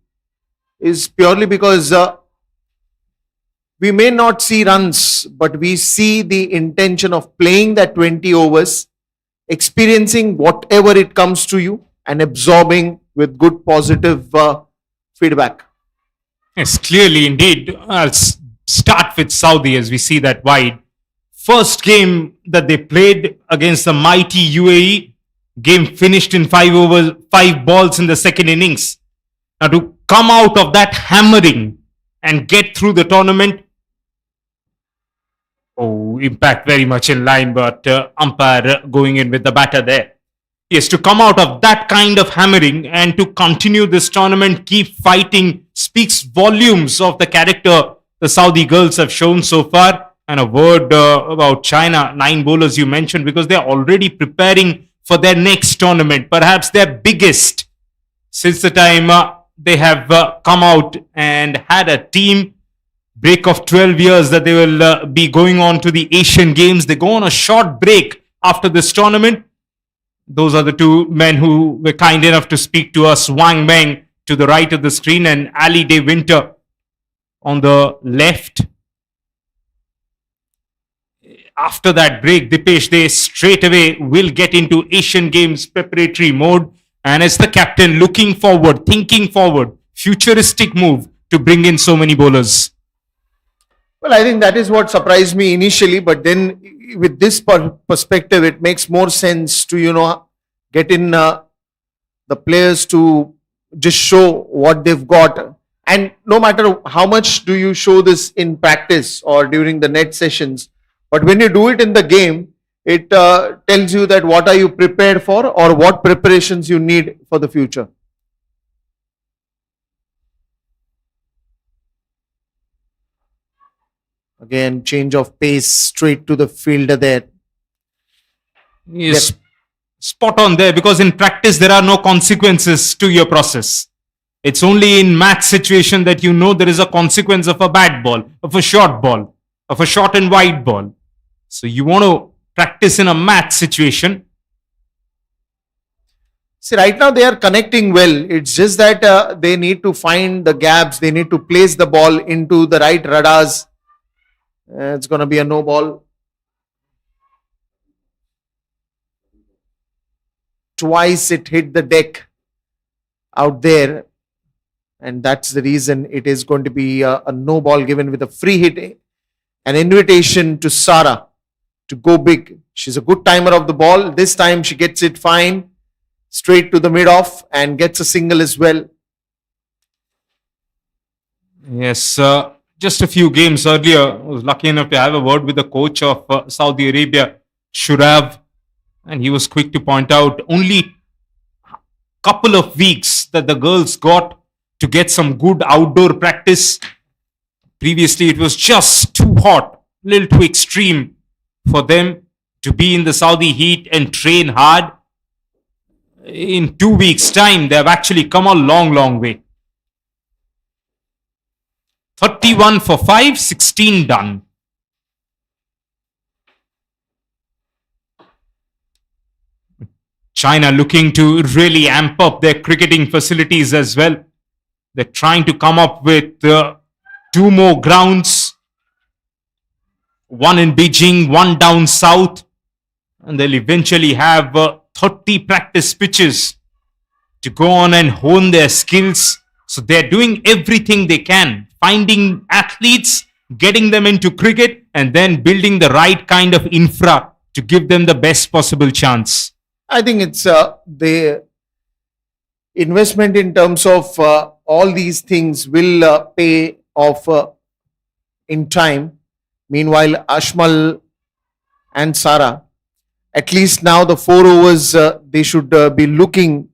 is purely because we may not see runs, but we see the intention of playing that 20 overs, experiencing whatever it comes to you, and absorbing with good positive feedback. Yes, clearly indeed. I'll start with Saudi as we see that wide. First game that they played against the mighty UAE, game finished in 5 overs, 5 balls in the second innings. Now to come out of that hammering and get through the tournament, impact very much in line, but umpire going in with the batter there. Yes, to come out of that kind of hammering and to continue this tournament, keep fighting, speaks volumes of the character the Saudi girls have shown so far. And a word about China, 9 bowlers you mentioned, because they're already preparing for their next tournament, perhaps their biggest since the time they have come out and had a team break of 12 years that they will be going on to the Asian Games. They go on a short break after this tournament. Those are the 2 men who were kind enough to speak to us, Wang Meng to the right of the screen and Ali De Winter on the left. After that break, Dipesh, they straight away will get into Asian Games preparatory mode. And as the captain, looking forward, thinking forward, futuristic move to bring in so many bowlers. Well, I think that is what surprised me initially, but then with this perspective, it makes more sense to, get in the players to just show what they've got. And no matter how much do you show this in practice or during the net sessions, but when you do it in the game, it tells you that what are you prepared for or what preparations you need for the future. Again, change of pace straight to the fielder there. Yes, spot on there, because in practice there are no consequences to your process. It's only in match situation that you know there is a consequence of a bad ball, of a short ball, of a short and wide ball. So you want to practice in a match situation. See, right now they are connecting well. It's just that they need to find the gaps. They need to place the ball into the right radars. It's going to be a no ball. Twice it hit the deck out there. And that's the reason it is going to be a no ball given with a free hit. An invitation to Sara to go big. She's a good timer of the ball. This time she gets it fine. Straight to the mid-off and gets a single as well. Yes, just a few games earlier, I was lucky enough to have a word with the coach of Saudi Arabia, Shurav, and he was quick to point out only a couple of weeks that the girls got to get some good outdoor practice. Previously, it was just too hot, a little too extreme for them to be in the Saudi heat and train hard. In 2 weeks' time, they have actually come a long, long way. 31 for 5, 16 done. China looking to really amp up their cricketing facilities as well. They're trying to come up with 2 more grounds. One in Beijing, one down south. And they'll eventually have 30 practice pitches to go on and hone their skills. So they're doing everything they can, finding athletes, getting them into cricket, and then building the right kind of infra to give them the best possible chance. I think it's the investment in terms of all these things will pay off in time. Meanwhile, Ashmal and Sara. At least now the 4 overs, they should be looking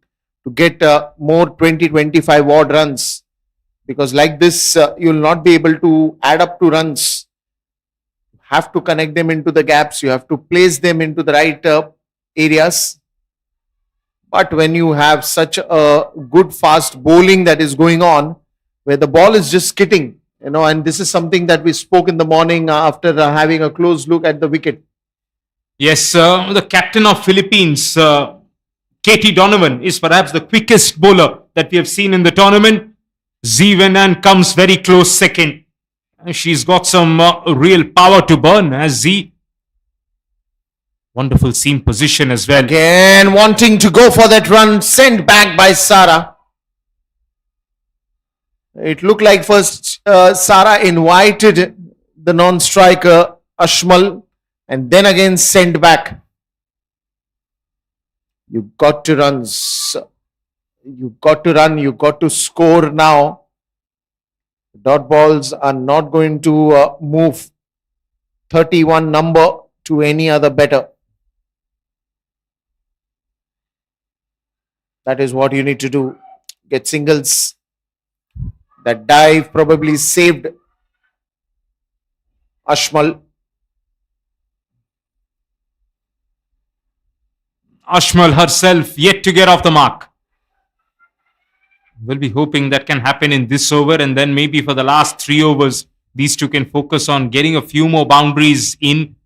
to get more 20-25 odd runs, because like this you'll not be able to add up to runs. You have to connect them into the gaps, you have to place them into the right areas. But when you have such a good fast bowling that is going on, where the ball is just skidding, and this is something that we spoke in the morning after having a close look at the wicket. Yes, the captain of Philippines, Katie Donovan, is perhaps the quickest bowler that we have seen in the tournament. Z Venan comes very close second. She's got some real power to burn as Z. Wonderful seam position as well. Again, wanting to go for that run, sent back by Sara. It looked like first Sara invited the non-striker Ashmal and then again sent back. You got to run. You got to run. You got to score now. Dot balls are not going to move 31 number to any other better. That is what you need to do. Get singles. That dive probably saved Ashmal. Ashmal herself yet to get off the mark. We'll be hoping that can happen in this over, and then maybe for the last 3 overs, these two can focus on getting a few more boundaries in.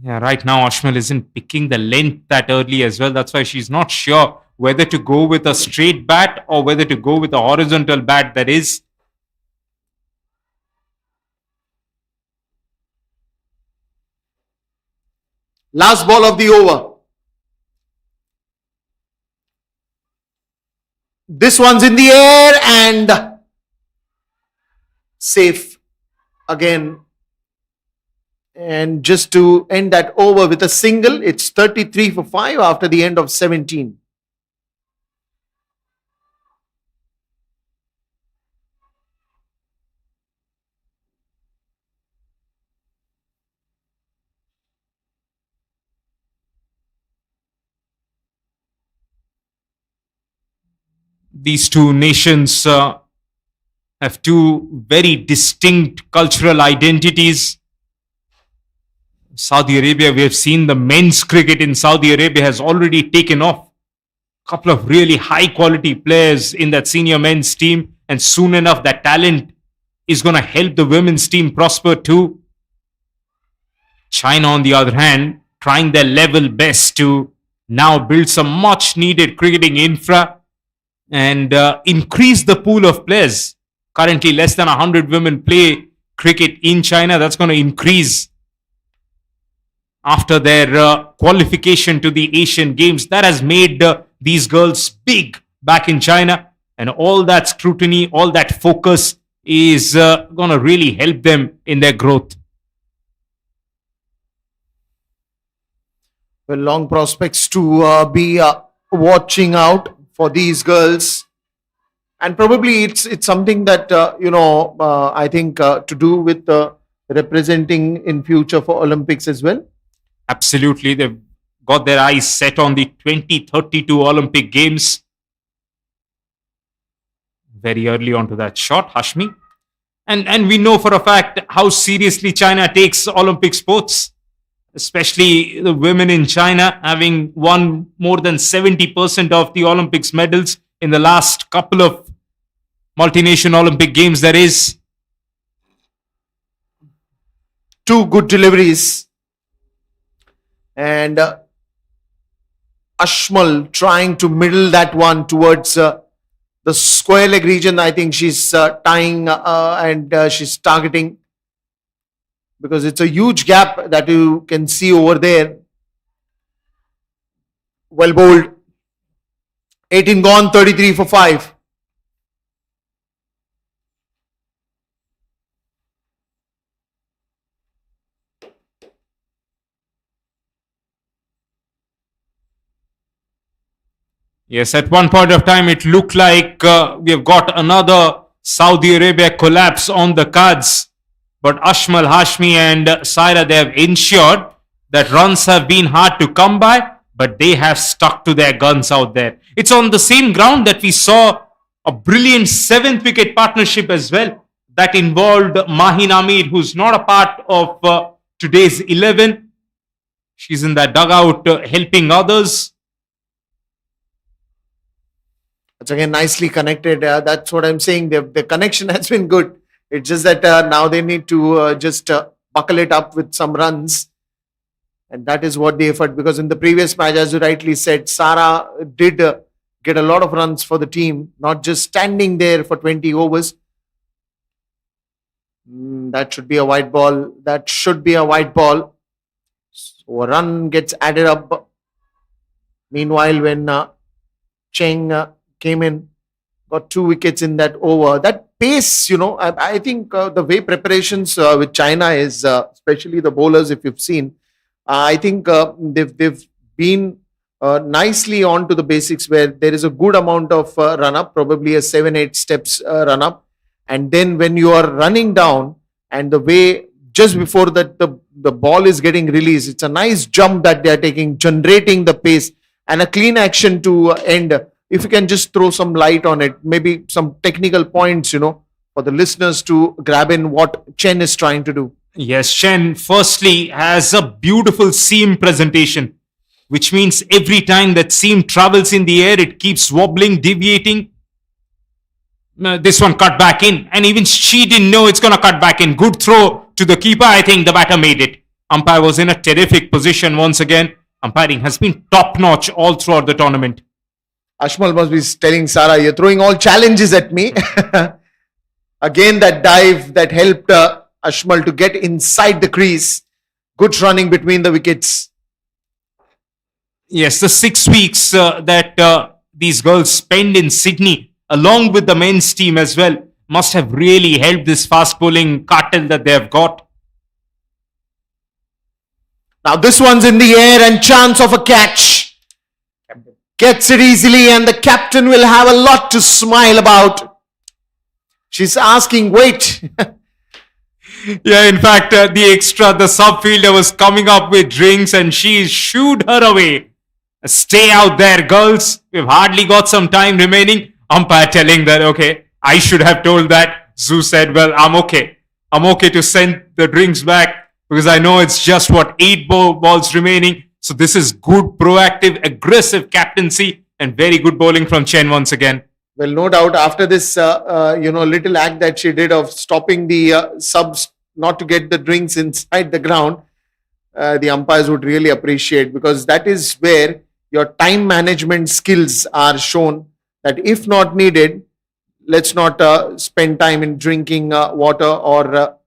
Yeah, right now Ashmal isn't picking the length that early as well. That's why she's not sure whether to go with a straight bat or whether to go with a horizontal bat that is. Last ball of the over. This one's in the air and safe again. And just to end that over with a single, it's 33 for 5 after the end of 17. These two nations have two very distinct cultural identities. Saudi Arabia, we have seen the men's cricket in Saudi Arabia has already taken off. A couple of really high quality players in that senior men's team, and soon enough that talent is going to help the women's team prosper too. China, on the other hand, trying their level best to now build some much needed cricketing infra and increase the pool of players. Currently, less than 100 women play cricket in China. That's going to increase after their qualification to the Asian Games. That has made these girls big back in China. And all that scrutiny, all that focus is going to really help them in their growth. Well, long prospects to be watching out for these girls, and probably it's something that I think to do with representing in future for Olympics as well. Absolutely, they've got their eyes set on the 2032 Olympic Games. Very early onto that shot, Hashmi, and we know for a fact how seriously China takes Olympic sports. Especially the women in China having won more than 70% of the Olympics medals in the last couple of multi-nation Olympic Games, that is. 2 good deliveries. And Ashmal trying to middle that one towards the square leg region. I think she's tying and she's targeting, because it's a huge gap that you can see over there. Well bowled. 18 gone, 33 for 5. Yes, at one point of time, it looked like we have got another Saudi Arabia collapse on the cards. But Ashmal Hashmi and Saira, they have ensured that runs have been hard to come by, but they have stuck to their guns out there. It's on the same ground that we saw a brilliant 7th wicket partnership as well that involved Mahin Amir, who's not a part of today's 11. She's in that dugout helping others. It's again nicely connected. That's what I'm saying. The connection has been good. It's just that now they need to just buckle it up with some runs. And that is what the effort, because in the previous match, as you rightly said, Sara did get a lot of runs for the team, not just standing there for 20 overs. That should be a white ball. That should be a white ball. So a run gets added up. Meanwhile, when Cheng came in, got 2 wickets in that over. That pace, I think the way preparations with China is, especially the bowlers, if you've seen, I think they've been nicely on to the basics where there is a good amount of run up, probably a 7-8 steps run up. And then when you are running down and the way just before that the ball is getting released, it's a nice jump that they are taking, generating the pace and a clean action to end. If you can just throw some light on it, maybe some technical points, for the listeners to grab in what Chen is trying to do. Yes, Chen firstly has a beautiful seam presentation, which means every time that seam travels in the air, it keeps wobbling, deviating. This one cut back in, and even she didn't know it's going to cut back in. Good throw to the keeper. I think the batter made it. Umpire was in a terrific position once again. Umpiring has been top notch all throughout the tournament. Ashmal must be telling Sara, you're throwing all challenges at me. Again, that dive that helped Ashmal to get inside the crease. Good running between the wickets. Yes, the 6 weeks that these girls spend in Sydney, along with the men's team as well, must have really helped this fast bowling cartel that they have got. Now this one's in the air and chance of a catch. Gets it easily and the captain will have a lot to smile about. She's asking, wait. Yeah, in fact, the sub-fielder was coming up with drinks and she shooed her away. Stay out there, girls. We've hardly got some time remaining. Umpire telling that, okay, I should have told that. Zhu said, well, I'm okay. I'm okay to send the drinks back because I know it's just, 8 balls remaining. So this is good, proactive, aggressive captaincy and very good bowling from Chen once again. Well, no doubt after this, little act that she did of stopping the subs not to get the drinks inside the ground, the umpires would really appreciate, because that is where your time management skills are shown, that if not needed, let's not spend time in drinking water or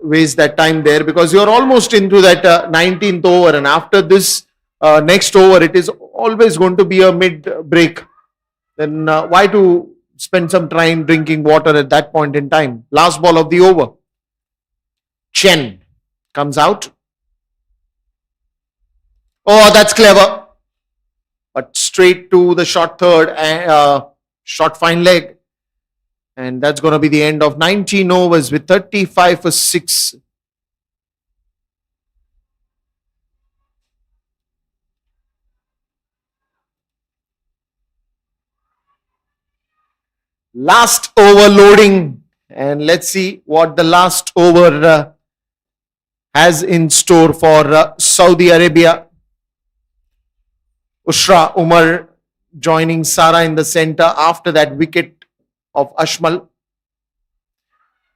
waste that time there, because you're almost into that 19th over, and after this next over, it is always going to be a mid break. Then why to spend some time drinking water at that point in time? Last ball of the over. Chen comes out. Oh, that's clever. But straight to the short third and short fine leg. And that's going to be the end of 19 overs with 35 for 6. Last over loading, and let's see what the last over has in store for Saudi Arabia. Ushra Umar joining Sara in the center after that wicket of Ashmal.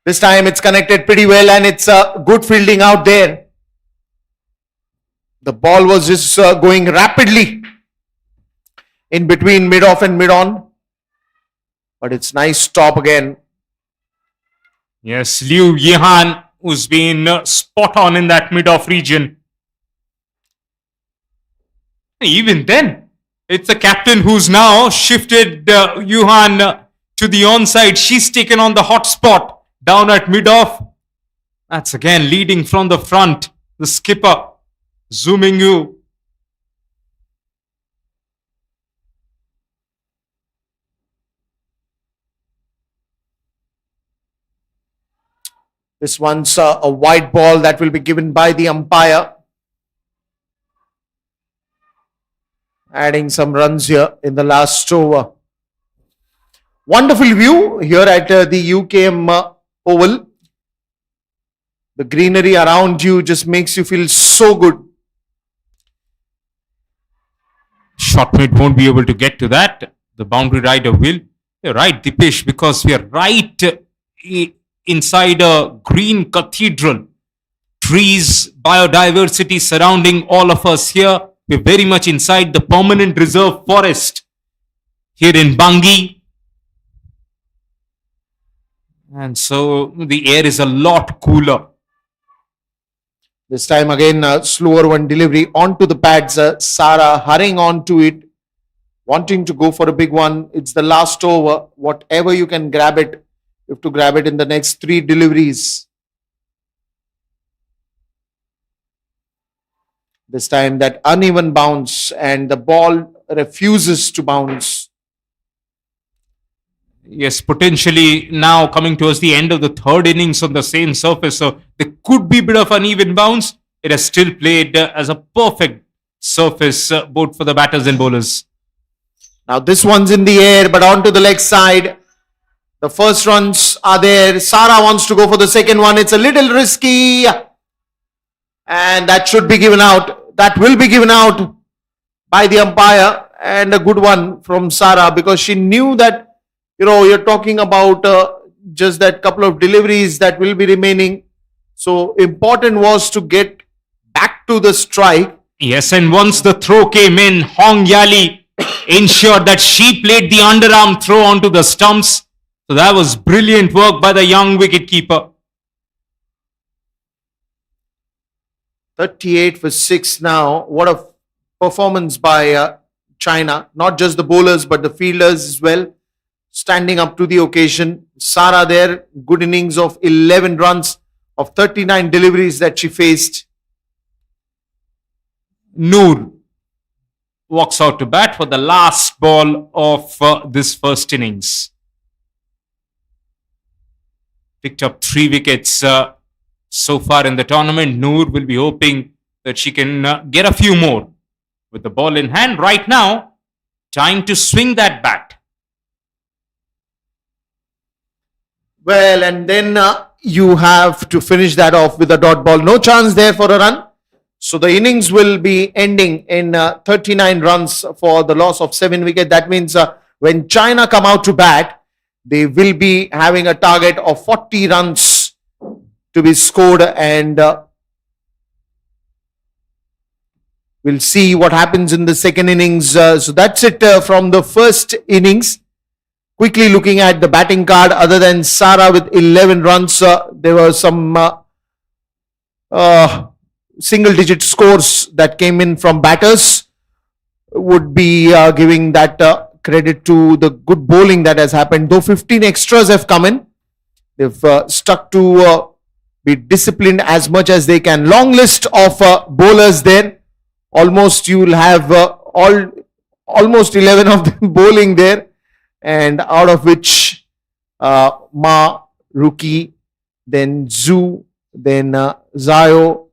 This time it's connected pretty well and it's good fielding out there. The ball was just going rapidly in between mid-off and mid-on. But it's nice stop again. Yes, Liu Yihan, who's been spot on in that mid-off region. Even then, it's the captain who's now shifted Yuhan to the onside. She's taken on the hot spot down at mid-off. That's again leading from the front. The skipper, zooming you. This one's a white ball that will be given by the umpire. Adding some runs here in the last over. Wonderful view here at the UKM Oval. The greenery around you just makes you feel so good. Shotmate won't be able to get to that. The boundary rider will. You're right, Dipesh, because we are right inside a green cathedral. Trees, biodiversity surrounding all of us here. We're very much inside the permanent reserve forest here in Bangi. And so the air is a lot cooler. This time again, slower one delivery onto the pads. Sara hurrying on to it, wanting to go for a big one. It's the last over. Whatever you can grab it, you have to grab it in the next 3 deliveries. This time that uneven bounce and the ball refuses to bounce. Yes, potentially now coming towards the end of the third innings on the same surface. So there could be a bit of uneven bounce. It has still played as a perfect surface both for the batters and bowlers. Now this one's in the air but onto the leg side. The first runs are there. Sara wants to go for the second one. It's a little risky. And that should be given out. That will be given out by the umpire. And a good one from Sara because she knew that, you're talking about just that couple of deliveries that will be remaining. So important was to get back to the strike. Yes, and once the throw came in, Hong Yali ensured that she played the underarm throw onto the stumps. So that was brilliant work by the young wicketkeeper. 38 for 6 now. What a performance by China. Not just the bowlers but the fielders as well. Standing up to the occasion. Sara there, good innings of 11 runs of 39 deliveries that she faced. Noor walks out to bat for the last ball of this first innings. Picked up 3 wickets so far in the tournament. Noor will be hoping that she can get a few more. With the ball in hand right now, time to swing that bat. Well, and then you have to finish that off with a dot ball. No chance there for a run. So the innings will be ending in 39 runs for the loss of 7 wickets. That means when China come out to bat, they will be having a target of 40 runs to be scored, and we'll see what happens in the second innings. So that's it from the first innings. Quickly looking at the batting card, other than Sara with 11 runs, there were some single-digit scores that came in from batters. Would be giving that credit to the good bowling that has happened. Though 15 extras have come in, they've stuck to be disciplined as much as they can. Long list of bowlers there. Almost you'll have almost 11 of them bowling there. And out of which Ma, Ruki, then Zhu, then Zayo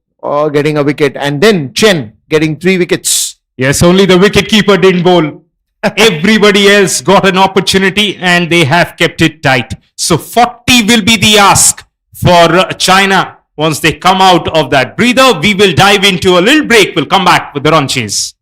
getting a wicket, and then Chen getting 3 wickets. Yes, only the wicketkeeper didn't bowl. Everybody else got an opportunity and they have kept it tight. So 40 will be the ask for China once they come out of that breather. We will dive into a little break. We'll come back with the run chase.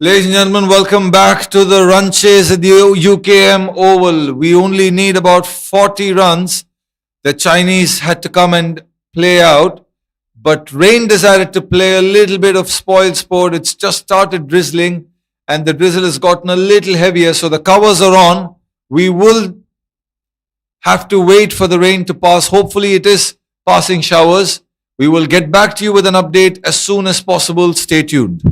Ladies and gentlemen, welcome back to the run chase at the UKM Oval. We only need about 40 runs. The Chinese had to come and play out, but rain decided to play a little bit of spoil sport. It's just started drizzling, and the drizzle has gotten a little heavier, so the covers are on. We will have to wait for the rain to pass. Hopefully, it is passing showers. We will get back to you with an update as soon as possible. Stay tuned.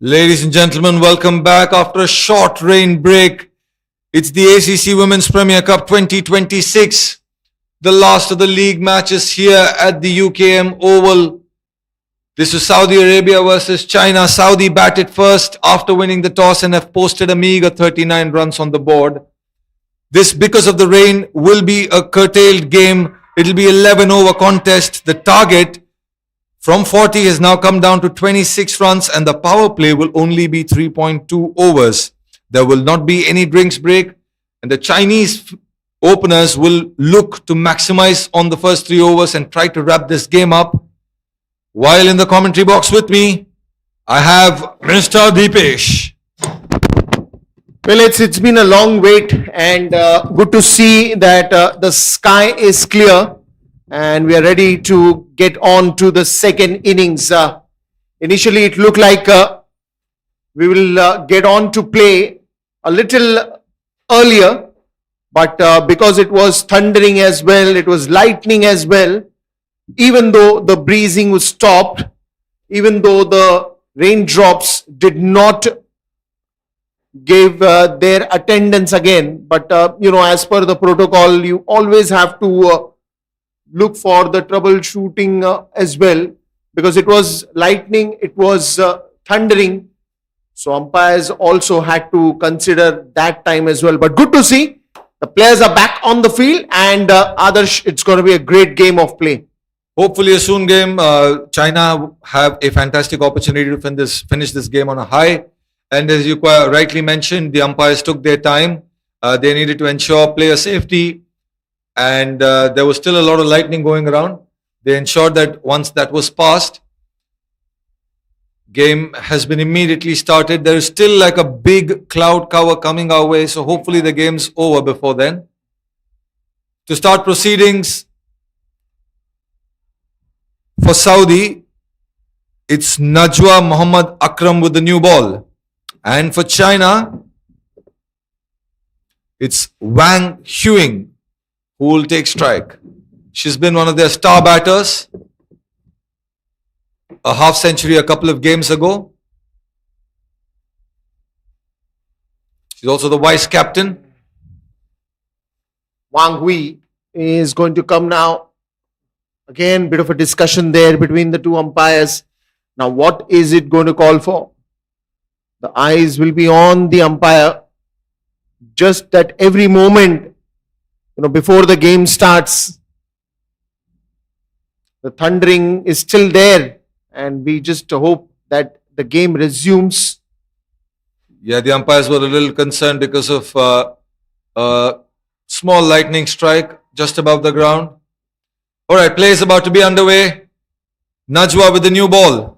Ladies and gentlemen, welcome back after a short rain break. It's the ACC Women's Premier Cup 2026, the last of the league matches here at the UKM Oval. This is Saudi Arabia versus China. Saudi batted first after winning the toss and have posted a meager 39 runs on the board. This, because of the rain, will be a curtailed game. It'll be 11 over contest. The target from 40 has now come down to 26 runs and the power play will only be 3.2 overs. There will not be any drinks break and the Chinese openers will look to maximize on the first 3 overs and try to wrap this game up. While in the commentary box with me, I have Mr. Deepesh. Well, it's been a long wait and good to see that the sky is clear and we are ready to get on to the second innings. Initially, it looked like we will get on to play a little earlier, but because it was thundering as well, it was lightning as well, even though the breezing was stopped, even though the raindrops did not give their attendance again, but as per the protocol, you always have to look for the troubleshooting as well, because it was lightning, it was thundering, so umpires also had to consider that time as well. But good to see the players are back on the field, and Adarsh, it's going to be a great game of play. Hopefully a soon game. China have a fantastic opportunity to finish this game on a high. And as you quite rightly mentioned, the umpires took their time. They needed to ensure player safety. And there was still a lot of lightning going around. They ensured that once that was passed, game has been immediately started. There is still like a big cloud cover coming our way. So hopefully the game's over before then. To start proceedings for Saudi, it's Najwa Muhammad Akram with the new ball. And for China, it's Wang Huing who will take strike. She's been one of their star batters. A half century a couple of games ago. She's also the vice captain. Wang Hui is going to come now. Again, bit of a discussion there between the two umpires. Now, what is it going to call for? The eyes will be on the umpire just at every moment, before the game starts. The thundering is still there and we just hope that the game resumes. Yeah, the umpires were a little concerned because of a small lightning strike just above the ground. All right, play is about to be underway. Najwa with the new ball.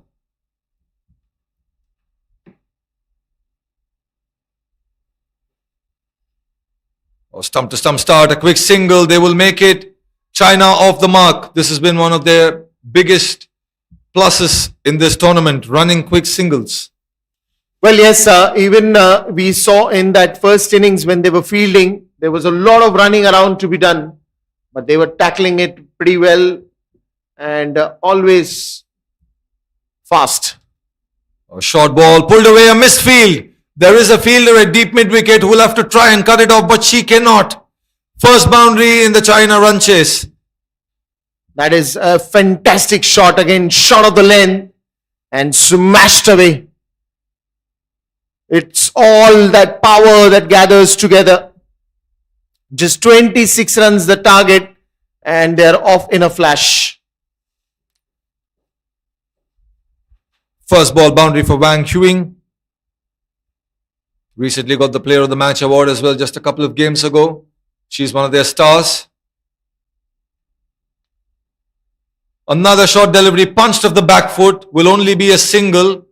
Stump to stump start, a quick single, they will make it. China off the mark. This has been one of their biggest pluses in this tournament, running quick singles. Well, yes, even we saw in that first innings when they were fielding, there was a lot of running around to be done, but they were tackling it pretty well and always fast. A short ball, pulled away, a missed field. There is a fielder at deep mid-wicket who will have to try and cut it off, but she cannot. First boundary in the China run chase. That is a fantastic shot again, shot of the length and smashed away. It's all that power that gathers together. Just 26 runs the target and they're off in a flash. First ball boundary for Wang Huing. Recently got the Player of the Match award as well just a couple of games ago. She's one of their stars. Another short delivery, punched off the back foot, will only be a single.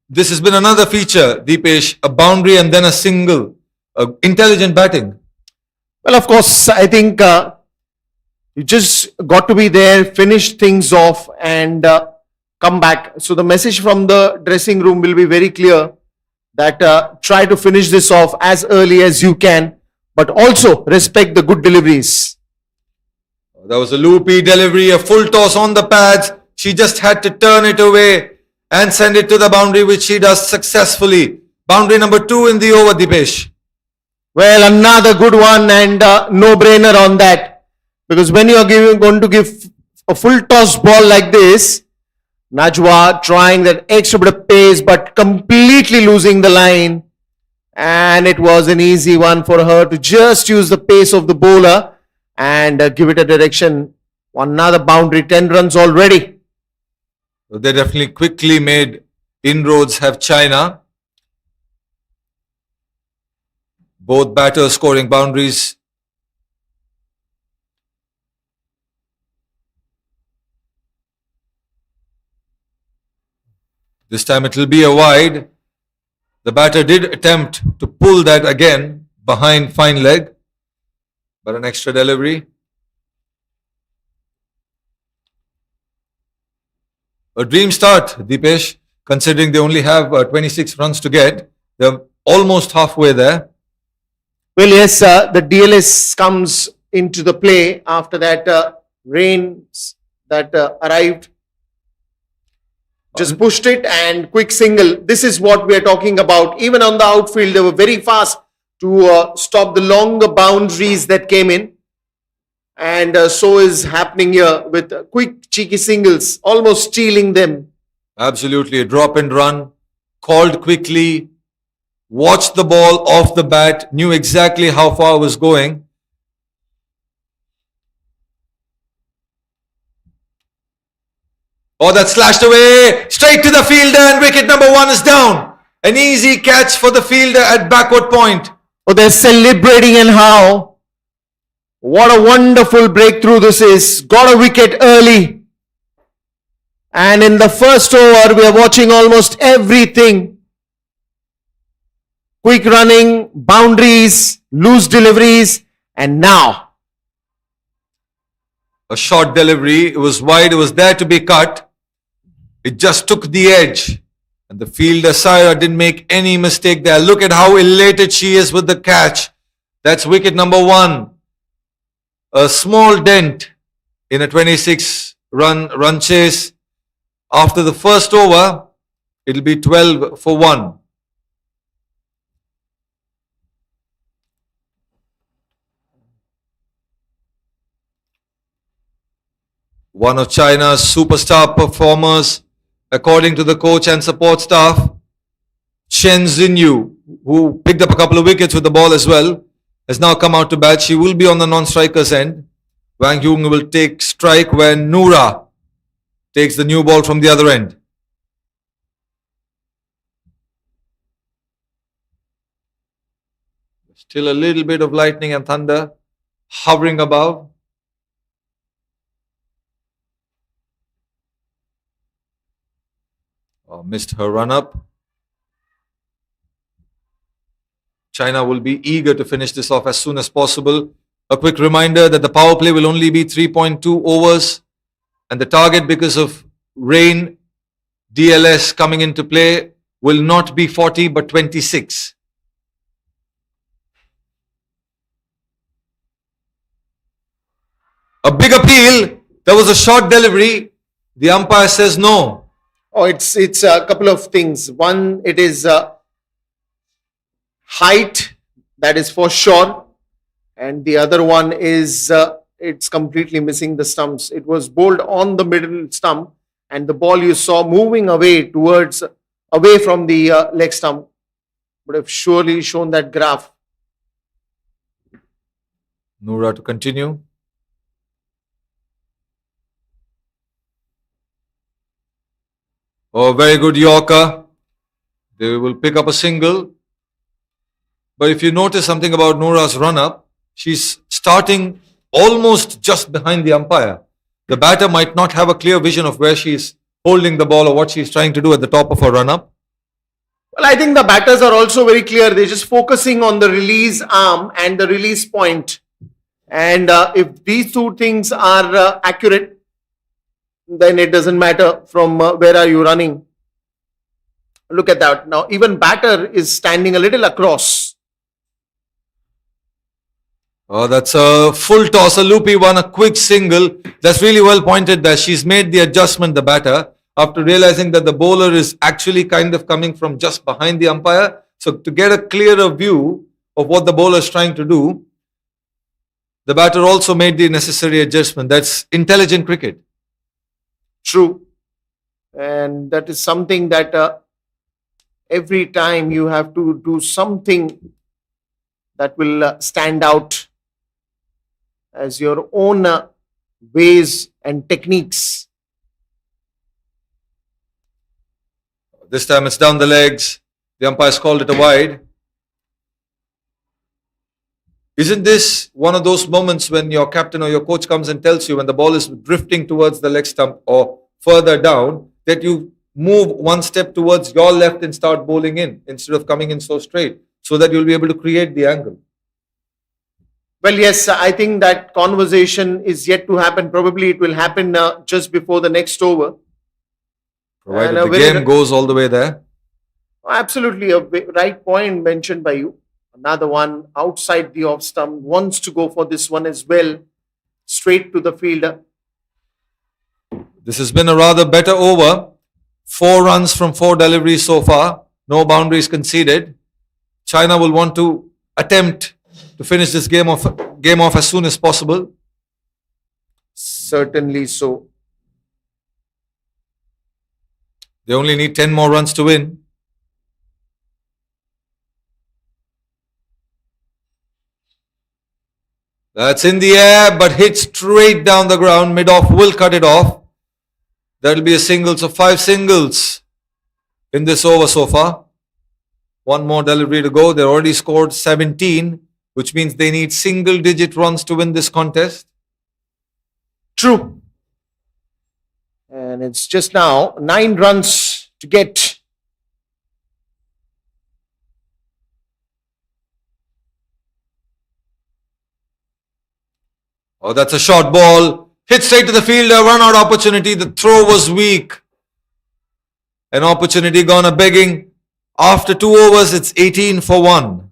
This has been another feature, Deepesh, a boundary and then a single. Intelligent batting. Well, of course, I think you just got to be there, finish things off and come back. So the message from the dressing room will be very clear that try to finish this off as early as you can, but also respect the good deliveries. That was a loopy delivery, a full toss on the pads. She just had to turn it away and send it to the boundary, which she does successfully. Boundary number 2 in the over, Dipesh. Well, another good one and no-brainer on that. Because when you are going to give a full toss ball like this, Najwa trying that extra bit of pace but completely losing the line. And it was an easy one for her to just use the pace of the bowler and give it a direction. Another boundary, 10 runs already. So they definitely quickly made inroads, have China. Both batters scoring boundaries. This time it will be a wide. The batter did attempt to pull that again behind fine leg, but an extra delivery. A dream start, Dipesh, considering they only have 26 runs to get. They're almost halfway there. Well, yes, the DLS comes into the play after that rains that arrived. Just pushed it and quick single. This is what we are talking about. Even on the outfield, they were very fast to stop the longer boundaries that came in. And so is happening here with quick cheeky singles, almost stealing them. Absolutely, a drop and run, called quickly, watched the ball off the bat, knew exactly how far it was going. Oh, that slashed away, straight to the fielder, and wicket number 1 is down. An easy catch for the fielder at backward point. Oh, they're celebrating and how. What a wonderful breakthrough this is. Got a wicket early. And in the first over, we are watching almost everything. Quick running, boundaries, loose deliveries, and now. A short delivery, it was wide, it was there to be cut. It just took the edge. And the fielder, Saira, didn't make any mistake there. Look at how elated she is with the catch. That's wicket number 1. A small dent in a 26 run chase. After the first over, it'll be 12 for 1. One of China's superstar performers, according to the coach and support staff, Chen Xinyu, who picked up a couple of wickets with the ball as well, has now come out to bat. She will be on the non-striker's end. Wang Yung will take strike when Noora takes the new ball from the other end. Still a little bit of lightning and thunder hovering above. Oh, missed her run-up. China will be eager to finish this off as soon as possible. A quick reminder that the power play will only be 3.2 overs, and the target, because of rain, DLS coming into play, will not be 40 but 26. A big appeal. There was a short delivery. The umpire says no. Oh, it's a couple of things. One, it is height, that is for sure. And the other one is it's completely missing the stumps. It was bowled on the middle stump, and the ball you saw moving away from the leg stump would have surely shown that graph. Noora to continue. Oh, very good Yorker. They will pick up a single. But if you notice something about Noora's run-up, she's starting almost just behind the umpire. The batter might not have a clear vision of where she's holding the ball or what she's trying to do at the top of her run-up. Well, I think the batters are also very clear. They're just focusing on the release arm and the release point. And if these two things are accurate, then it doesn't matter from where are you running. Look at that. Now, even batter is standing a little across. Oh, that's a full toss, a loopy one, a quick single. That's really well pointed there. She's made the adjustment, the batter. after realizing that the bowler is actually kind of coming from just behind the umpire. So to get a clearer view of what the bowler is trying to do, the batter also made the necessary adjustment. That's intelligent cricket. True. And that is something that every time you have to do something that will stand out as your own ways and techniques. This time it's down the legs. The umpire's called it a wide. Isn't this one of those moments when your captain or your coach comes and tells you when the ball is drifting towards the leg stump or further down, that you move one step towards your left and start bowling in instead of coming in so straight, so that you'll be able to create the angle? Well, yes, I think that conversation is yet to happen. Probably it will happen just before the next over. Provided And, the game goes all the way there. Absolutely, a right point mentioned by you. Another one outside the off stump, wants to go for this one as well, straight to the fielder. This has been a rather better over. 4 runs from 4 deliveries so far. No boundaries conceded. China will want to attempt to finish this game off as soon as possible. Certainly so. They only need 10 more runs to win. That's in the air, but hit straight down the ground. Mid-off will cut it off. That'll be a single, so 5 singles in this over so far. 1 more delivery to go. They already scored 17, which means they need single-digit runs to win this contest. True. And it's just now 9 runs to get. Oh, that's a short ball. Hit straight to the fielder. Run out opportunity. The throw was weak. An opportunity gone a begging. After 2 overs, it's 18 for 1.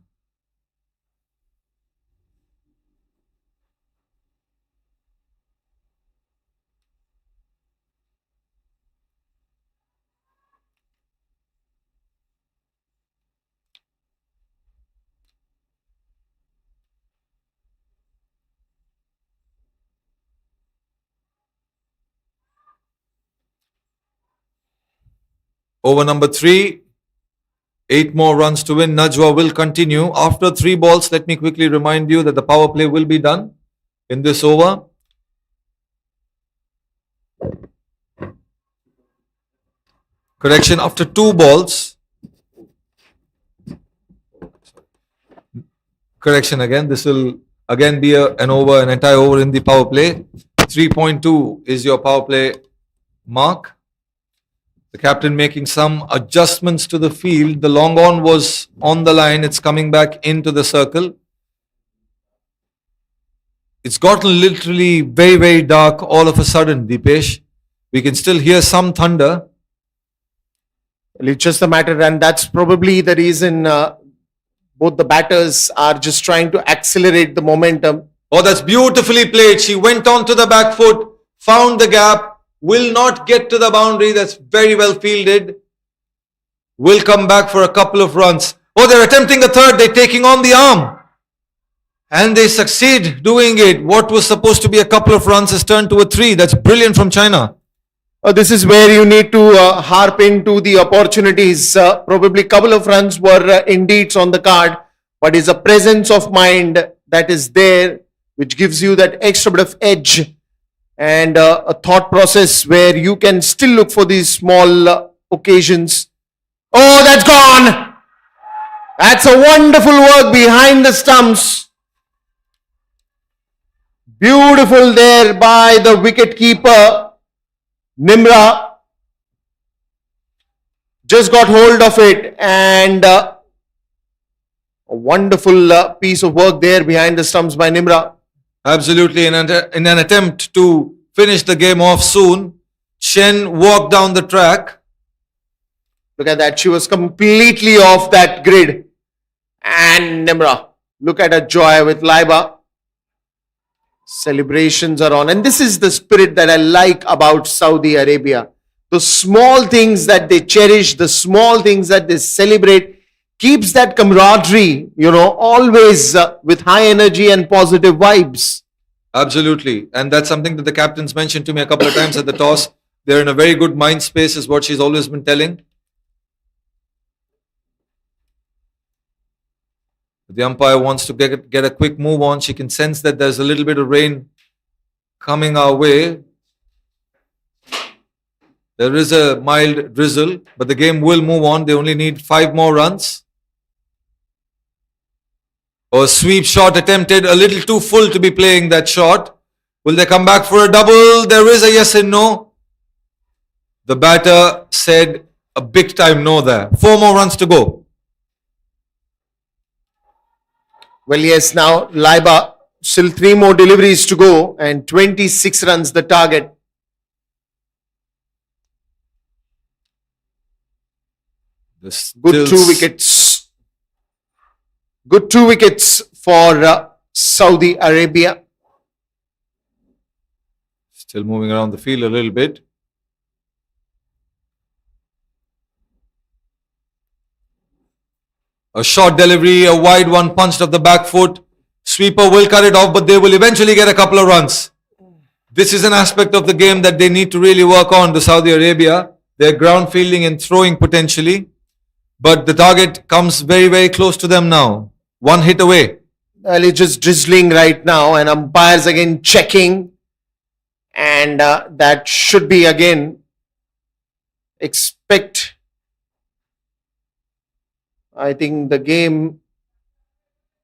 Over number 3, 8 more runs to win. Najwa will continue. After 3 balls, let me quickly remind you that the power play will be done in this over. Correction, after 2 balls. Correction again, this will again be an over, an entire over in the power play. 3.2 is your power play mark. The captain making some adjustments to the field. The long on was on the line. It's coming back into the circle. It's gotten literally very, very dark all of a sudden, Deepesh. We can still hear some thunder. Well, it's just a matter, and that's probably the reason both the batters are just trying to accelerate the momentum. Oh, that's beautifully played. She went on to the back foot, found the gap, will not get to the boundary. That's very well fielded. Will come back for a couple of runs. Oh, they're attempting a third. They're taking on the arm. And they succeed doing it. What was supposed to be a couple of runs has turned to a 3. That's brilliant from China. This is where you need to harp into the opportunities. Probably a couple of runs were indeed on the card, but it's a presence of mind that is there, which gives you that extra bit of edge and a thought process where you can still look for these small occasions. Oh, that's gone! That's a wonderful work behind the stumps. Beautiful there by the wicket keeper, Nimra. Just got hold of it, and a wonderful piece of work there behind the stumps by Nimra. Absolutely. In an attempt to finish the game off soon, Chen walked down the track. Look at that. She was completely off that grid. And Nimra, look at her joy with Laiba. Celebrations are on. And this is the spirit that I like about Saudi Arabia. the small things that they cherish, the small things that they celebrate, keeps that camaraderie, always with high energy and positive vibes. Absolutely. And that's something that the captain's mentioned to me a couple of times at the toss. They're in a very good mind space, is what she's always been telling. The umpire wants to get a quick move on. She can sense that there's a little bit of rain coming our way. There is a mild drizzle, but the game will move on. They only need 5 more runs. A sweep shot attempted, a little too full to be playing that shot. Will they come back for a double? There is a yes and no. The batter said a big time no there. 4 more runs to go. Well, yes, now Laiba, still 3 more deliveries to go and 26 runs the target. Good 2 wickets. Good 2 wickets for Saudi Arabia. Still moving around the field a little bit. A short delivery, a wide one punched off the back foot. Sweeper will cut it off, but they will eventually get a couple of runs. This is an aspect of the game that they need to really work on, the Saudi Arabia. Their ground fielding and throwing potentially. But the target comes very, very close to them now. 1 hit away. Well, it's just drizzling right now, and umpires again checking. And that should be again expect. I think the game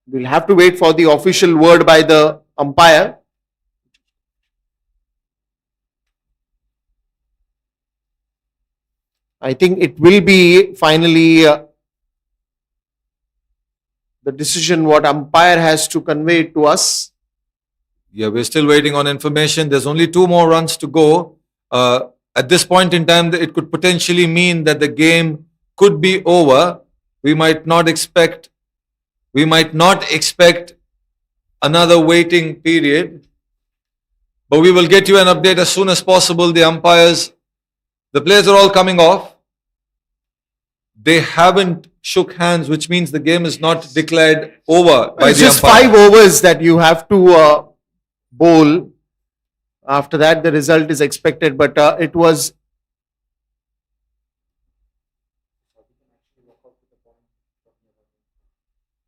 will have to wait for the official word by the umpire. I think it will be finally the decision what umpire has to convey to us. Yeah, we're still waiting on information. There's only 2 more runs to go. At this point in time, it could potentially mean that the game could be over. We might not expect another waiting period. But we will get you an update as soon as possible. The players are all coming off. They haven't shook hands, which means the game is not declared over by It's the just umpire. 5 overs that you have to bowl. After that, the result is expected, but it was.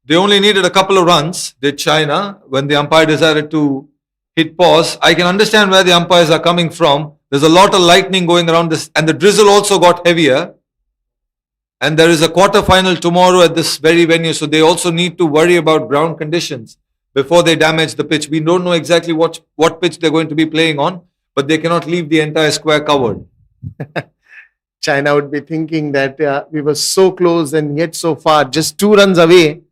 They only needed a couple of runs, did China, when the umpire decided to hit pause. I can understand where the umpires are coming from. There's a lot of lightning going around this, and the drizzle also got heavier. And there is a quarter final tomorrow at this very venue, so they also need to worry about ground conditions before they damage the pitch. We don't know exactly what pitch they're going to be playing on, but they cannot leave the entire square covered. China would be thinking that we were so close and yet so far, just 2 runs away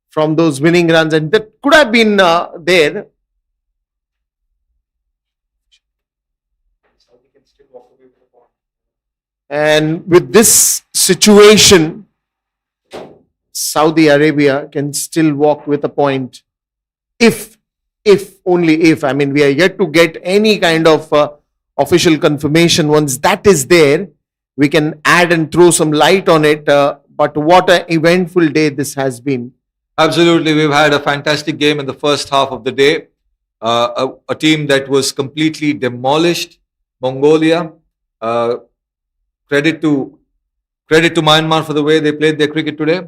from those winning runs, and that could have been there. And with this situation, Saudi Arabia can still walk with a point. If only if, I mean, we are yet to get any kind of official confirmation. Once that is there, we can add and throw some light on it. But what an eventful day this has been. Absolutely, we've had a fantastic game in the first half of the day. A team that was completely demolished, Mongolia. Credit to Myanmar for the way they played their cricket today.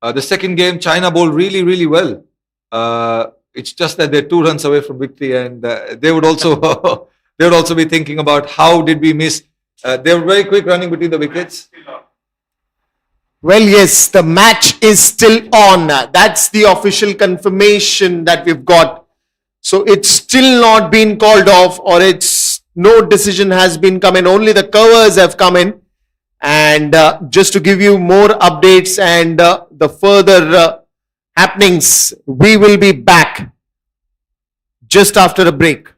The second game, China bowled really, really well. It's just that they're 2 runs away from victory, and they would also be thinking about how did we miss. They were very quick running between the wickets. Well, yes, the match is still on. That's the official confirmation that we've got. So it's still not been called off, or no decision has been come in. Only the covers have come in. And just to give you more updates and the further happenings, we will be back just after a break.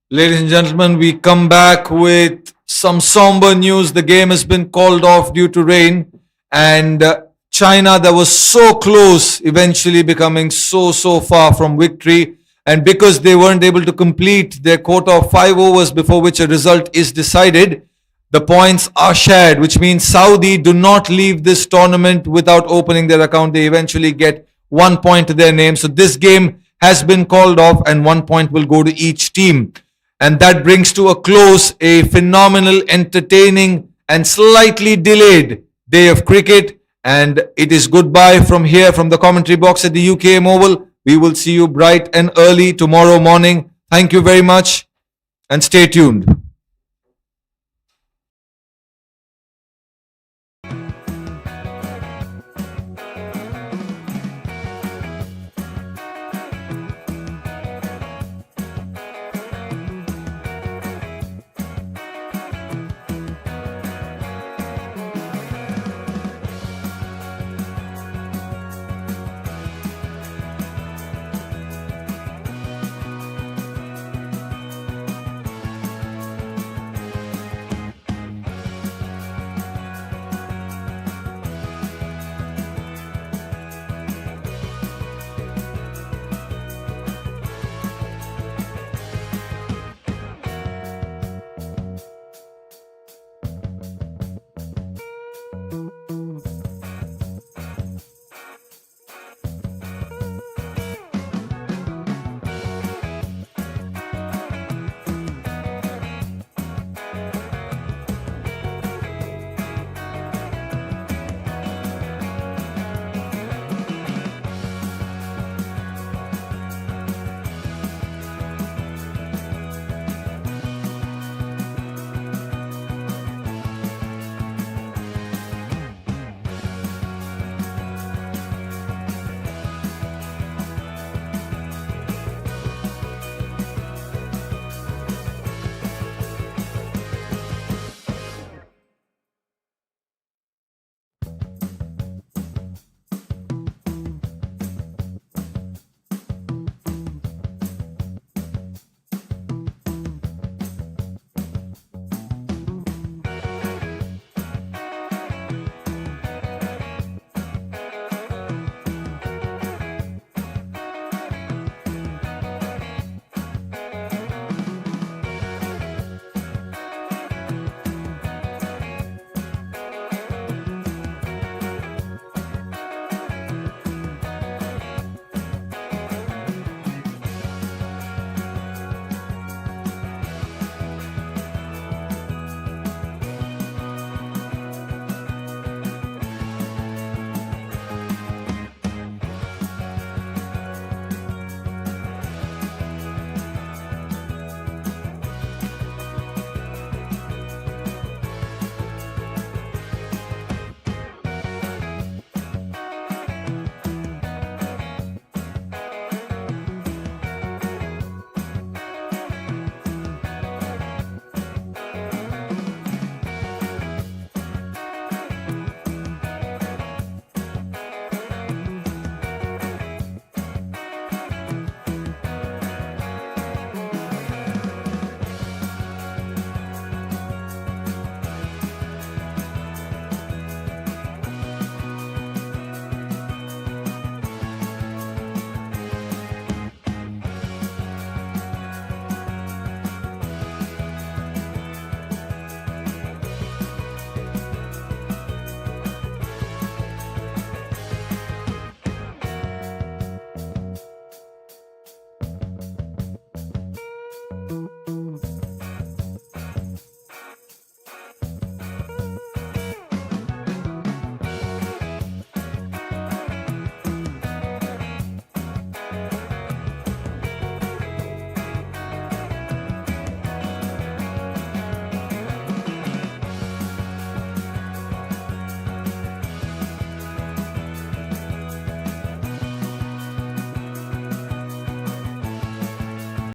Ladies and gentlemen, we come back with some somber news. The game has been called off due to rain, and China, that was so close, eventually becoming so far from victory. And because they weren't able to complete their quota of 5 overs before which a result is decided, the points are shared, which means Saudi do not leave this tournament without opening their account. They eventually get 1 point to their name. So this game has been called off, and 1 point will go to each team. And that brings to a close a phenomenal, entertaining, and slightly delayed day of cricket. And it is goodbye from here, from the commentary box at the UKM Oval. We will see you bright and early tomorrow morning. Thank you very much, and stay tuned.